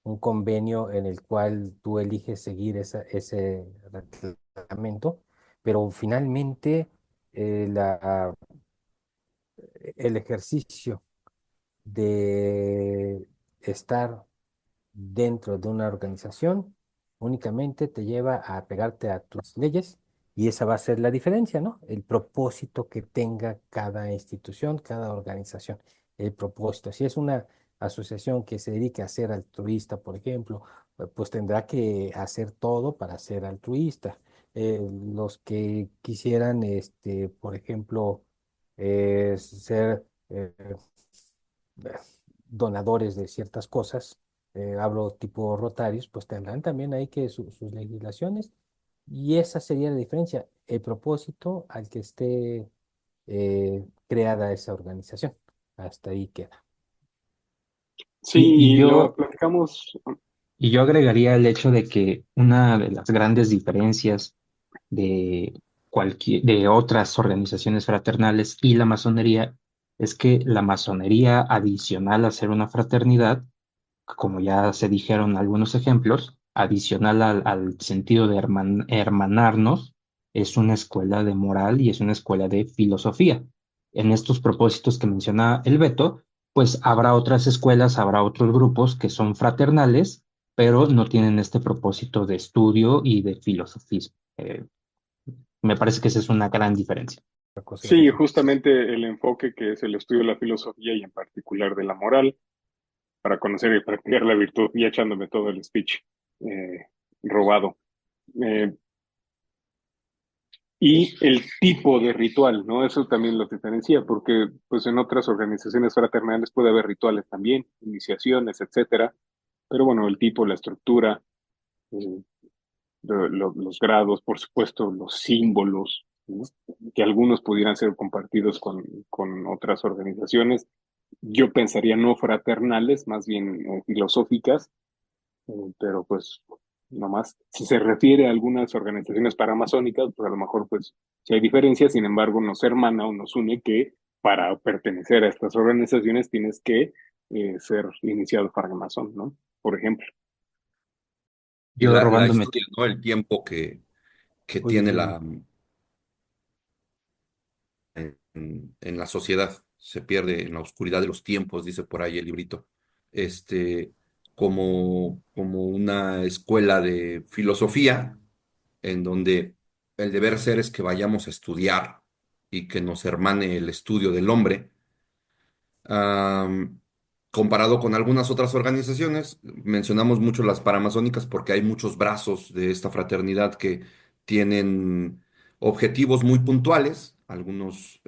un convenio en el cual tú eliges seguir ese reglamento, pero finalmente el ejercicio de estar dentro de una organización únicamente te lleva a pegarte a tus leyes y esa va a ser la diferencia, ¿no? El propósito que tenga cada institución, cada organización, el propósito. Si es una asociación que se dedique a ser altruista, por ejemplo, pues tendrá que hacer todo para ser altruista. Los que quisieran, por ejemplo, ser donadores de ciertas cosas, hablo tipo Rotarios, pues tendrán también ahí que sus legislaciones y esa sería la diferencia, el propósito al que esté creada esa organización. Hasta ahí queda. Sí, Y y lo yo, platicamos. y yo agregaría el hecho de que una de las grandes diferencias de otras organizaciones fraternales y la masonería es que la masonería, adicional a ser una fraternidad, como ya se dijeron algunos ejemplos, adicional al sentido de hermanarnos, es una escuela de moral y es una escuela de filosofía. En estos propósitos que menciona el Beto, pues habrá otras escuelas, habrá otros grupos que son fraternales, pero no tienen este propósito de estudio y de filosofismo. Me parece que esa es una gran diferencia. La cosa Sí, filosófica. justamente el enfoque que es el estudio de la filosofía y en particular de la moral, para conocer y practicar la virtud, y echándome todo el speech eh, robado. Eh, y el tipo de ritual, ¿no? Eso también lo diferencia, porque pues en otras organizaciones fraternales puede haber rituales también, iniciaciones, etcétera, pero bueno, el tipo, la estructura, eh, los grados, por supuesto, los símbolos, ¿no? Que algunos pudieran ser compartidos con otras organizaciones. Yo pensaría no fraternales, más bien filosóficas, pero pues nomás, si se refiere a algunas organizaciones paramasónicas, pues a lo mejor pues si hay diferencias, sin embargo nos hermana o nos une que para pertenecer a estas organizaciones tienes que ser iniciado francmasón, ¿no? Por ejemplo. Y Yo la robándome historia, tiempo. ¿no? El tiempo que Uy, tiene uy, uy. en la sociedad, se pierde en la oscuridad de los tiempos, dice por ahí el librito, este, como una escuela de filosofía en donde el deber ser es que vayamos a estudiar y que nos hermane el estudio del hombre. Am, Comparado con algunas otras organizaciones, mencionamos mucho las paramasónicas porque hay muchos brazos de esta fraternidad que tienen objetivos muy puntuales, algunos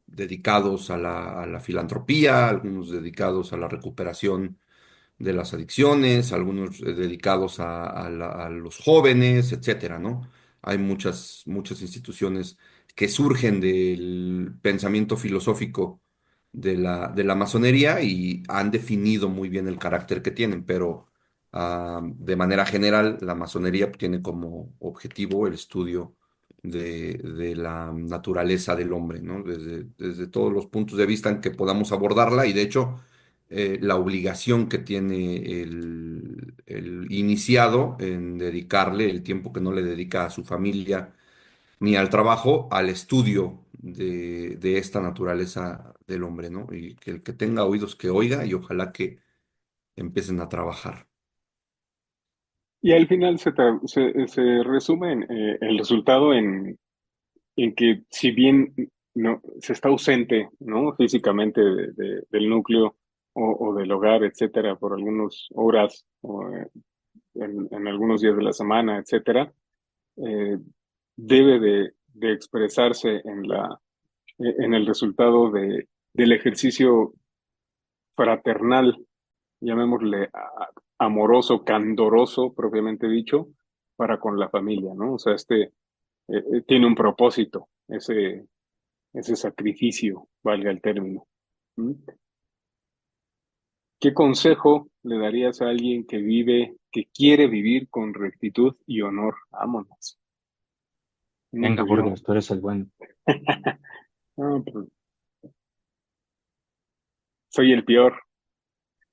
dedicados a la filantropía, algunos dedicados a la recuperación de las adicciones, algunos dedicados a los jóvenes, etcétera, ¿no? Hay muchas instituciones que surgen del pensamiento filosófico de la masonería y han definido muy bien el carácter que tienen, pero de manera general la masonería tiene como objetivo el estudio de la naturaleza del hombre, ¿no? Desde todos los puntos de vista en que podamos abordarla y de hecho la obligación que tiene el iniciado en dedicarle el tiempo que no le dedica a su familia ni al trabajo, al estudio de esta naturaleza del hombre, ¿no? Y que el que tenga oídos que oiga y ojalá que empiecen a trabajar. Y al final se resume el resultado en que si bien no, se está ausente, ¿no? Físicamente del núcleo o del hogar, etcétera, por algunas horas o en algunos días de la semana, etcétera, eh, debe de expresarse en el resultado del ejercicio fraternal, llamémosle amoroso, candoroso, propiamente dicho, para con la familia, ¿no? O sea, tiene un propósito, ese sacrificio, valga el término. ¿Mm? ¿Qué consejo le darías a alguien que quiere vivir con rectitud y honor? Vámonos. Venga, Pues yo, Burgos, tú eres el bueno. no, pues, soy el peor.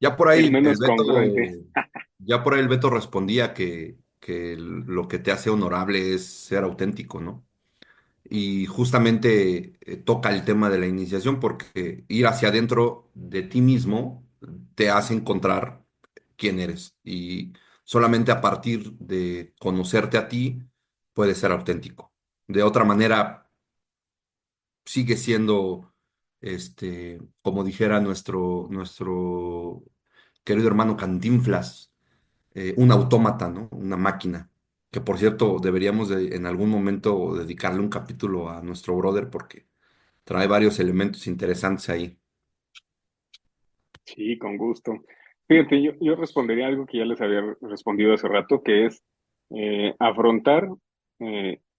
Ya por el ahí el menos Beto, congruente. ya por ahí el Beto respondía que lo que te hace honorable es ser auténtico, ¿no? Y justamente toca el tema de la iniciación porque ir hacia adentro de ti mismo te hace encontrar quién eres y solamente a partir de conocerte a ti puedes ser auténtico. De otra manera, sigue siendo, como dijera nuestro querido hermano Cantinflas, un autómata, ¿no? Una máquina. Que por cierto, deberíamos en algún momento dedicarle un capítulo a nuestro brother porque trae varios elementos interesantes ahí. Sí, con gusto. Fíjate, yo respondería algo que ya les había respondido hace rato, que es afrontar,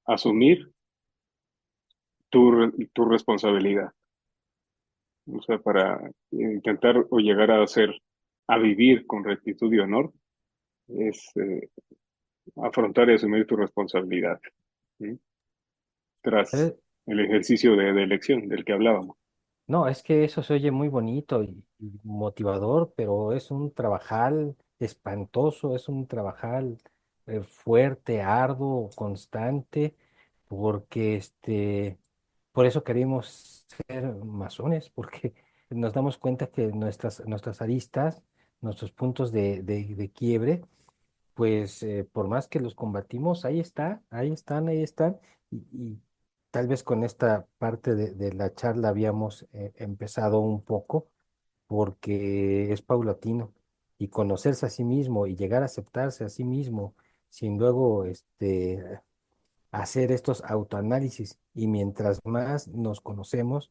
asumir tu responsabilidad. O sea, para intentar o llegar a hacer, a vivir con rectitud y honor, es afrontar y asumir tu responsabilidad, ¿sí? Tras Eh, el ejercicio de elección del que hablábamos. No, es que eso se oye muy bonito y motivador, pero es un trabajal espantoso, es un trabajal fuerte, arduo, constante, porque por eso queremos ser masones, porque nos damos cuenta que nuestras aristas, nuestros puntos de quiebre, pues por más que los combatimos, ahí está, ahí están, y tal vez con esta parte de la charla habíamos empezado un poco, porque es paulatino, y conocerse a sí mismo y llegar a aceptarse a sí mismo, sin luego hacer estos autoanálisis, y mientras más nos conocemos,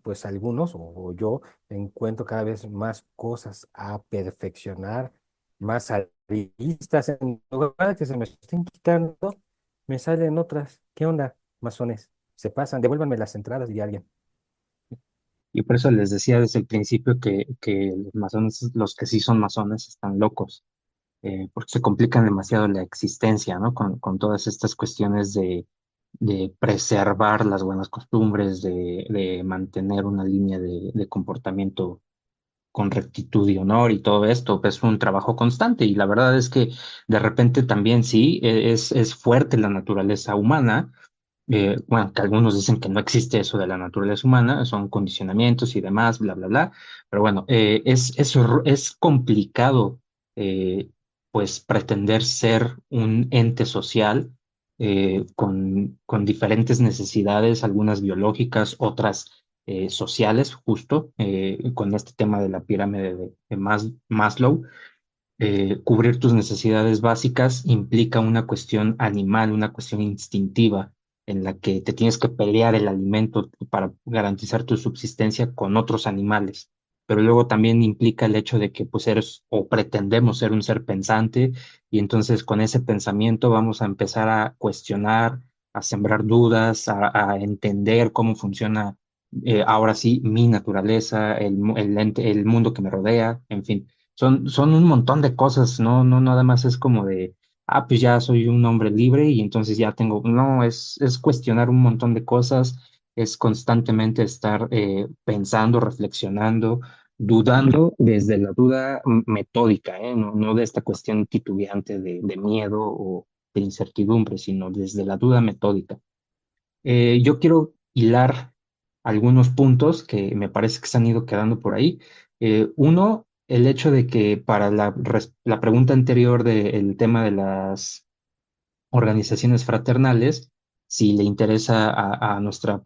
pues algunos o yo encuentro cada vez más cosas a perfeccionar, más aristas, en lugar de que se me estén quitando, me salen otras. ¿Qué onda, masones? Se pasan, devuélvanme las entradas, diría alguien. Y por eso les decía desde el principio que los masones, los que sí son masones, están locos, porque se complican demasiado la existencia, ¿no? Con todas estas cuestiones de preservar las buenas costumbres, de mantener una línea de comportamiento con rectitud y honor y todo esto, pues, es un trabajo constante. Y la verdad es que de repente también sí, es fuerte la naturaleza humana. Bueno, que algunos dicen que no existe eso de la naturaleza humana, son condicionamientos y demás, bla, bla, bla. Pero bueno, es complicado, pues, pretender ser un ente social con diferentes necesidades, algunas biológicas, otras sociales, justo, con este tema de la pirámide de Maslow. Cubrir tus necesidades básicas implica una cuestión animal, una cuestión instintiva, en la que te tienes que pelear el alimento para garantizar tu subsistencia con otros animales. Pero luego también implica el hecho de que pues eres o pretendemos ser un ser pensante, y entonces con ese pensamiento vamos a empezar a cuestionar, a sembrar dudas, a entender cómo funciona ahora sí mi naturaleza, el mundo que me rodea, en fin. Son un montón de cosas, no nada más es como de, pues ya soy un hombre libre y entonces ya tengo, no, es cuestionar un montón de cosas, es constantemente estar pensando, reflexionando, dudando desde la duda metódica, no de esta cuestión titubeante de miedo o de incertidumbre, sino desde la duda metódica. Yo quiero hilar algunos puntos que me parece que se han ido quedando por ahí. Uno, el hecho de que para la pregunta anterior del tema de las organizaciones fraternales, si le interesa a nuestra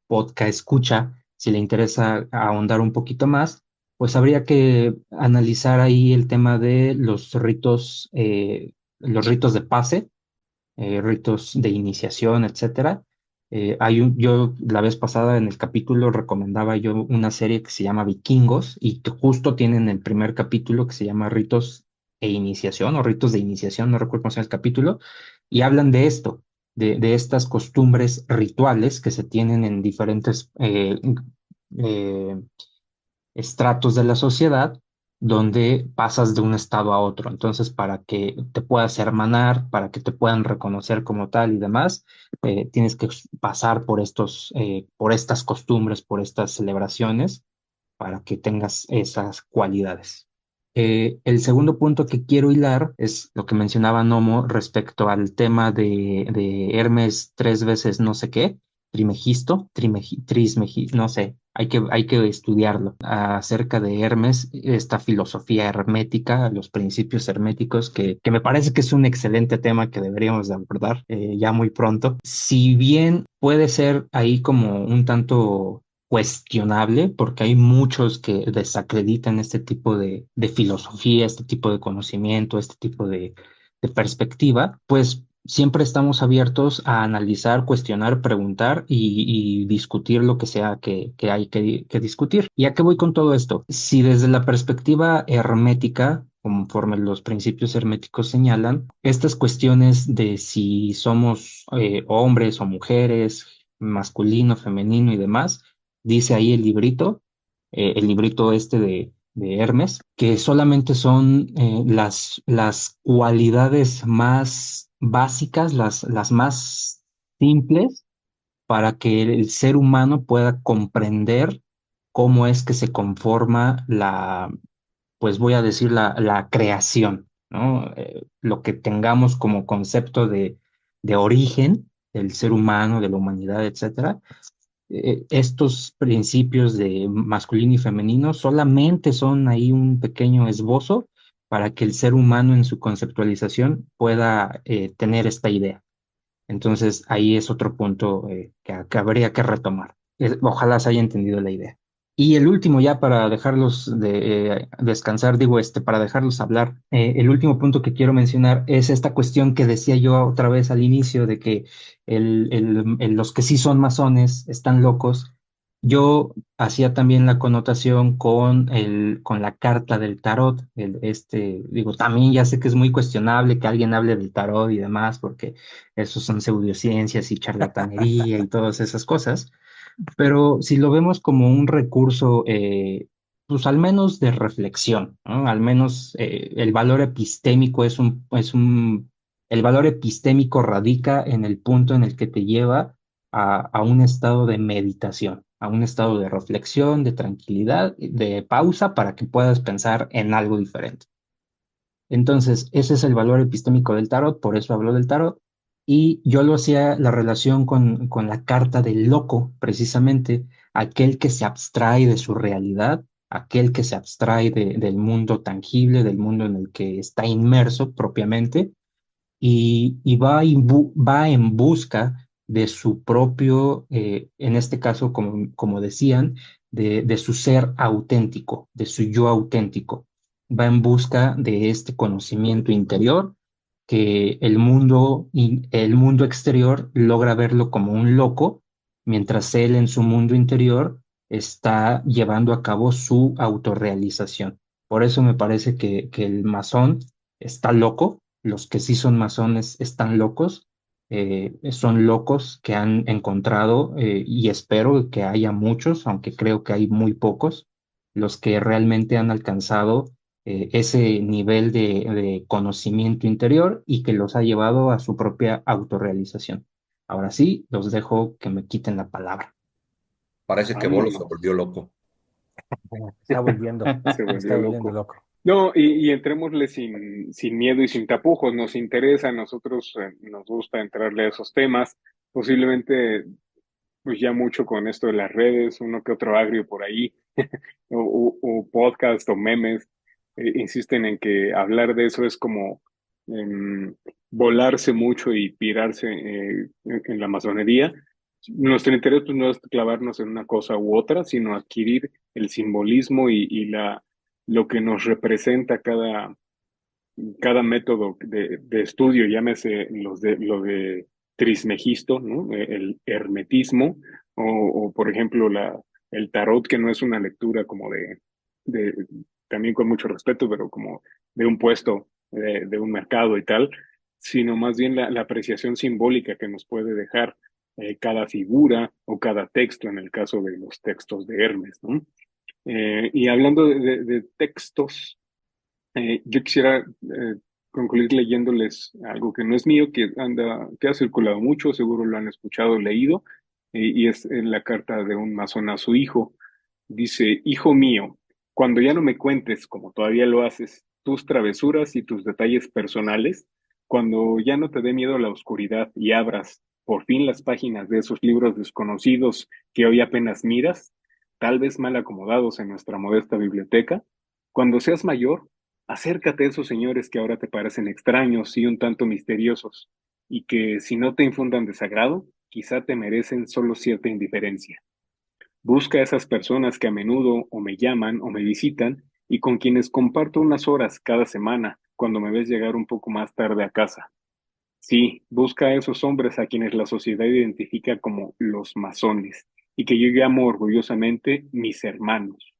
podcast escucha, si le interesa ahondar un poquito más, pues habría que analizar ahí el tema de los ritos de pase, ritos de iniciación, etcétera. Yo la vez pasada en el capítulo recomendaba yo una serie que se llama Vikingos y que justo tienen el primer capítulo que se llama Ritos e Iniciación o Ritos de Iniciación, no recuerdo cómo se llama el capítulo, y hablan de esto, de estas costumbres rituales que se tienen en diferentes eh, estratos de la sociedad donde pasas de un estado a otro. Entonces, para que te puedas hermanar, para que te puedan reconocer como tal y demás, tienes que pasar por por estas costumbres, por estas celebraciones, para que tengas esas cualidades. El segundo punto que quiero hilar es lo que mencionaba Nomo respecto al tema de Hermes tres veces no sé qué, Trimegisto, no sé, hay que estudiarlo acerca de Hermes, esta filosofía hermética, los principios herméticos, que me parece que es un excelente tema que deberíamos de abordar ya muy pronto. Si bien puede ser ahí como un tanto cuestionable, porque hay muchos que desacreditan este tipo de filosofía, este tipo de conocimiento, este tipo de perspectiva, pues siempre estamos abiertos a analizar, cuestionar, preguntar y discutir lo que sea que hay que discutir. ¿Y a qué voy con todo esto? Si desde la perspectiva hermética, conforme los principios herméticos señalan, estas cuestiones de si somos hombres o mujeres, masculino, femenino y demás, dice ahí el librito este de Hermes, que solamente son las cualidades más básicas, las más simples para que el ser humano pueda comprender cómo es que se conforma pues voy a decir la creación, ¿no? Lo que tengamos como concepto de origen del ser humano, de la humanidad, etcétera, estos principios de masculino y femenino solamente son ahí un pequeño esbozo para que el ser humano en su conceptualización pueda tener esta idea. Entonces, ahí es otro punto que habría que retomar. Ojalá se haya entendido la idea. Y el último, ya para dejarlos descansar, digo para dejarlos hablar, el último punto que quiero mencionar es esta cuestión que decía yo otra vez al inicio de que los que sí son masones están locos. Yo hacía también la connotación con la carta del tarot. Digo, también ya sé que es muy cuestionable que alguien hable del tarot y demás, porque esos son pseudociencias y charlatanería y todas esas cosas. Pero si lo vemos como un recurso, pues al menos de reflexión, ¿no? Al menos el valor epistémico el valor epistémico radica en el punto en el que te lleva a un estado de meditación, a un estado de reflexión, de tranquilidad, de pausa para que puedas pensar en algo diferente. Entonces, ese es el valor epistémico del tarot, por eso hablo del tarot. Y yo lo hacía la relación con la carta del loco, precisamente, aquel que se abstrae de su realidad, aquel que se abstrae del mundo tangible, del mundo en el que está inmerso propiamente, y va en busca de su propio, en este caso, como decían, de su ser auténtico, de su yo auténtico. Va en busca de este conocimiento interior que el mundo exterior logra verlo como un loco, mientras él en su mundo interior está llevando a cabo su autorrealización. Por eso me parece que el masón está loco, los que sí son masones están locos, son locos que han encontrado, y espero que haya muchos, aunque creo que hay muy pocos, los que realmente han alcanzado ese nivel de conocimiento interior y que los ha llevado a su propia autorrealización. Ahora sí, los dejo que me quiten la palabra. Parece que Bolo se Vámonos. volvió loco. Está volviendo, Se está volvió volviendo loco. loco. No, y entrémosle sin miedo y sin tapujos. Nos interesa, a nosotros nos gusta entrarle a esos temas. Posiblemente, pues ya mucho con esto de las redes, uno que otro agrio por ahí, o podcast o memes, insisten en que hablar de eso es como em, volarse mucho y pirarse en la masonería. Nuestro interés pues, no es clavarnos en una cosa u otra, sino adquirir el simbolismo y lo que nos representa cada método de estudio, llámese lo de Trismegisto, ¿no? El hermetismo, por ejemplo el tarot, que no es una lectura como de, también con mucho respeto, pero como de un puesto, de un mercado y tal, sino más bien la apreciación simbólica que nos puede dejar cada figura o cada texto, en el caso de los textos de Hermes, ¿no? Y hablando de textos, yo quisiera concluir leyéndoles algo que no es mío, que ha circulado mucho, seguro lo han escuchado, leído, y es en la carta de un masón a su hijo. Dice, hijo mío, cuando ya no me cuentes, como todavía lo haces, tus travesuras y tus detalles personales, cuando ya no te dé miedo la oscuridad y abras por fin las páginas de esos libros desconocidos que hoy apenas miras, tal vez mal acomodados en nuestra modesta biblioteca, cuando seas mayor, acércate a esos señores que ahora te parecen extraños y un tanto misteriosos, y que si no te infundan desagrado, quizá te merecen solo cierta indiferencia. Busca a esas personas que a menudo o me llaman o me visitan y con quienes comparto unas horas cada semana cuando me ves llegar un poco más tarde a casa. Sí, busca a esos hombres a quienes la sociedad identifica como los masones y que yo llamo orgullosamente mis hermanos.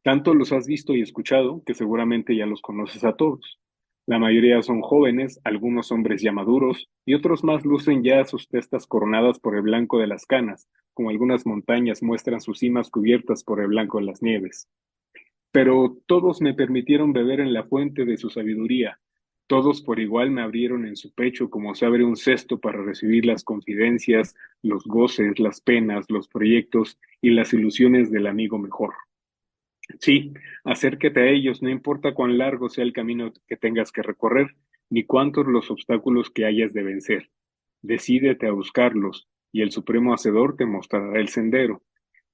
Tanto los has visto y escuchado que seguramente ya los conoces a todos. La mayoría son jóvenes, algunos hombres ya maduros, y otros más lucen ya sus testas coronadas por el blanco de las canas, como algunas montañas muestran sus cimas cubiertas por el blanco de las nieves. Pero todos me permitieron beber en la fuente de su sabiduría. Todos por igual me abrieron en su pecho como se abre un cesto para recibir las confidencias, los goces, las penas, los proyectos y las ilusiones del amigo mejor. Sí, acércate a ellos, no importa cuán largo sea el camino que tengas que recorrer, ni cuántos los obstáculos que hayas de vencer. Decídete a buscarlos, y el Supremo Hacedor te mostrará el sendero.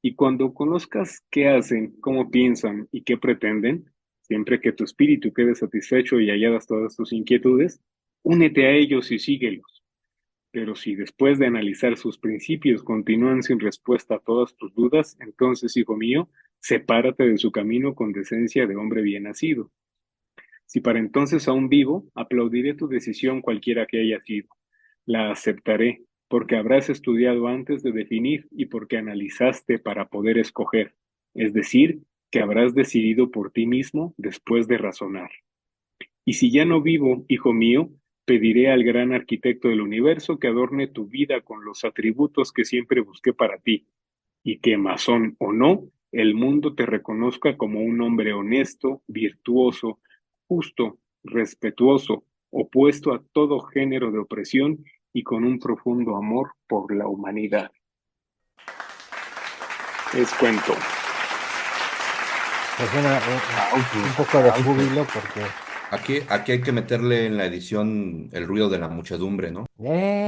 Y cuando conozcas qué hacen, cómo piensan y qué pretenden, siempre que tu espíritu quede satisfecho y halladas todas tus inquietudes, únete a ellos y síguelos. Pero si después de analizar sus principios continúan sin respuesta a todas tus dudas, entonces, hijo mío, sepárate de su camino con decencia de hombre bien nacido. Si para entonces aún vivo, aplaudiré tu decisión cualquiera que haya sido. La aceptaré, porque habrás estudiado antes de definir y porque analizaste para poder escoger, es decir, que habrás decidido por ti mismo después de razonar. Y si ya no vivo, hijo mío, pediré al gran arquitecto del universo que adorne tu vida con los atributos que siempre busqué para ti, y que, masón o no, el mundo te reconozca como un hombre honesto, virtuoso, justo, respetuoso, opuesto a todo género de opresión y con un profundo amor por la humanidad. Es cuento. Me suena un Aplausos, poco de aplausos. júbilo porque... Aquí hay que meterle en la edición el ruido de la muchedumbre, ¿no? ¡Eh!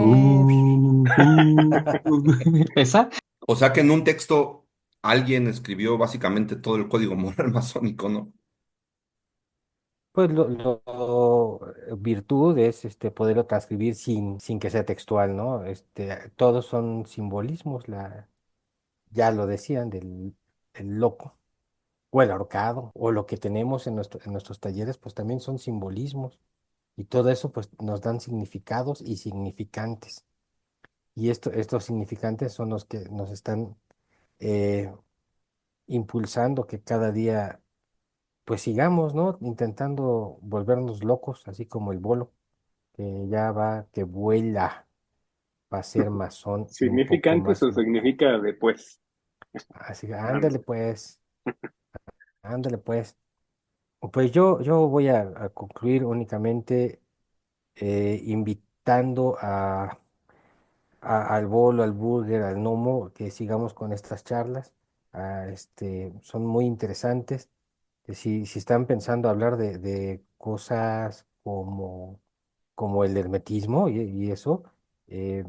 ¿Esa? O sea que en un texto alguien escribió básicamente todo el código moral masónico, ¿no? Pues virtud es poderlo transcribir sin que sea textual, ¿no? Todos son simbolismos, ya lo decían, del el loco o el ahorcado o lo que tenemos en nuestros talleres, pues también son simbolismos. Y todo eso pues nos dan significados y significantes. Y estos significantes son los que nos están eh, impulsando que cada día pues sigamos, ¿no? Intentando volvernos locos, así como el bolo, que ya va, que vuela para ser masón y un poco ¿Significante más o loco. significa después? Así que Ándale. ándale pues. Pues yo voy a concluir únicamente invitando al bolo, al burger, al gnomo, que sigamos con estas charlas. Son muy interesantes. Si están pensando hablar de cosas como el hermetismo y eso, eh,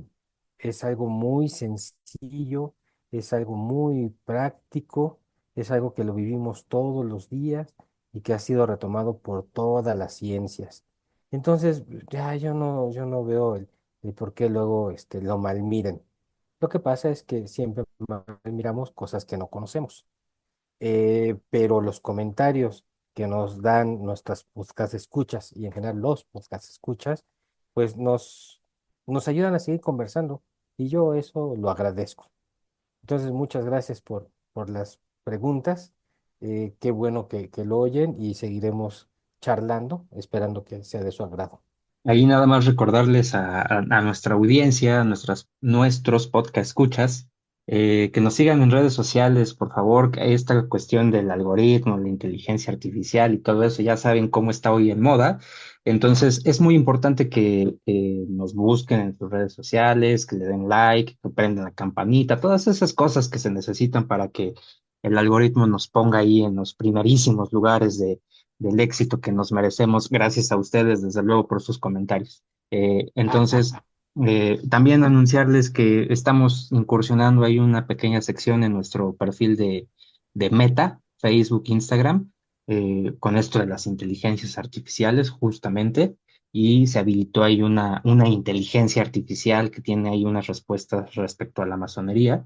es algo muy sencillo, es algo muy práctico, es algo que lo vivimos todos los días y que ha sido retomado por todas las ciencias. Entonces, ya yo no veo el por qué luego lo malmiren. Lo que pasa es que siempre malmiramos cosas que no conocemos, pero los comentarios que nos dan nuestras podcast escuchas y en general los podcast escuchas, pues nos ayudan a seguir conversando y yo eso lo agradezco. Entonces, muchas gracias por las preguntas. Qué bueno que lo oyen y seguiremos charlando, esperando que sea de su agrado. Ahí nada más recordarles a nuestra audiencia, nuestros podcast escuchas, que nos sigan en redes sociales, por favor. Que esta cuestión del algoritmo, la inteligencia artificial y todo eso, ya saben cómo está hoy en moda. Entonces, es muy importante que nos busquen en sus redes sociales, que le den like, que prendan la campanita, todas esas cosas que se necesitan para que el algoritmo nos ponga ahí en los primerísimos lugares del éxito que nos merecemos, gracias a ustedes, desde luego, por sus comentarios. Entonces, también anunciarles que estamos incursionando ahí una pequeña sección en nuestro perfil de Meta, Facebook, Instagram, con esto de las inteligencias artificiales, justamente, y se habilitó ahí una inteligencia artificial que tiene ahí unas respuestas respecto a la masonería.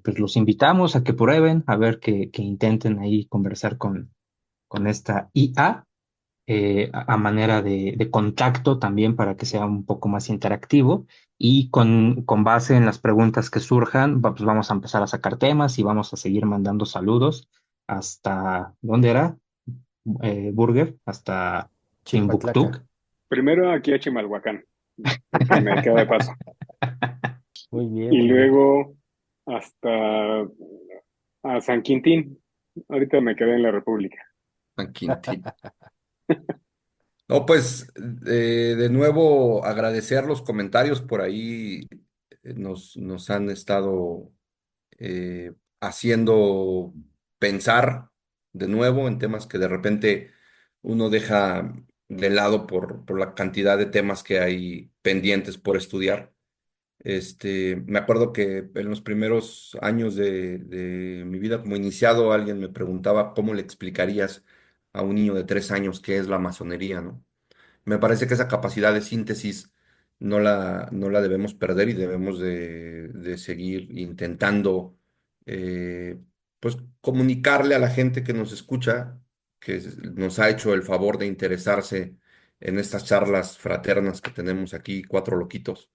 Pues los invitamos a que prueben, a ver que intenten ahí conversar con esta IA, a manera de contacto también para que sea un poco más interactivo y con base en las preguntas que surjan, pues vamos a empezar a sacar temas y vamos a seguir mandando saludos hasta, ¿dónde era? Burger, hasta Timbuktu. Chilpatlaca. Primero aquí a Chimalhuacán, porque me queda de paso. Muy bien, Y muy bien. luego hasta a San Quintín. Ahorita me quedé en la República. San Quintín. No, pues de nuevo agradecer los comentarios por ahí. Nos han estado haciendo pensar de nuevo en temas que de repente uno deja de lado por la cantidad de temas que hay pendientes por estudiar. Me acuerdo que en los primeros años de mi vida como iniciado, alguien me preguntaba cómo le explicarías a un niño de 3 años qué es la masonería, ¿no? Me parece que esa capacidad de síntesis no la debemos perder y debemos de seguir intentando, eh, pues, comunicarle a la gente que nos escucha, nos ha hecho el favor de interesarse en estas charlas fraternas que tenemos aquí, cuatro loquitos,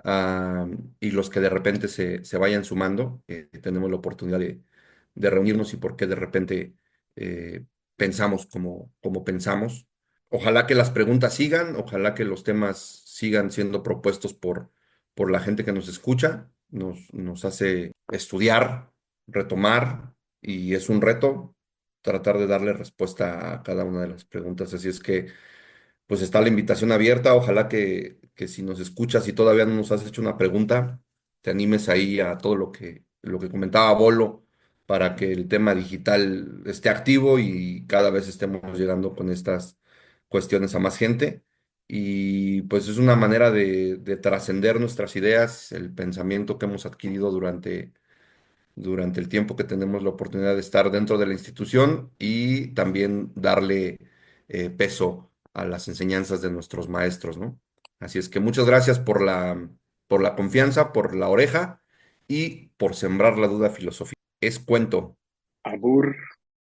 ah, y los que de repente se vayan sumando, tenemos la oportunidad de reunirnos y por qué de repente eh, pensamos como pensamos. Ojalá que las preguntas sigan, ojalá que los temas sigan siendo propuestos por la gente que nos escucha, nos hace estudiar, retomar, y es un reto tratar de darle respuesta a cada una de las preguntas. Así es que pues está la invitación abierta. Ojalá que si nos escuchas y todavía no nos has hecho una pregunta, te animes ahí a todo lo que comentaba Bolo para que el tema digital esté activo y cada vez estemos llegando con estas cuestiones a más gente. Y pues es una manera de trascender nuestras ideas, el pensamiento que hemos adquirido durante el tiempo que tenemos la oportunidad de estar dentro de la institución y también darle peso a las enseñanzas de nuestros maestros, ¿no? Así es que muchas gracias por la confianza, por la oreja y por sembrar la duda filosófica. Es cuento. Abur.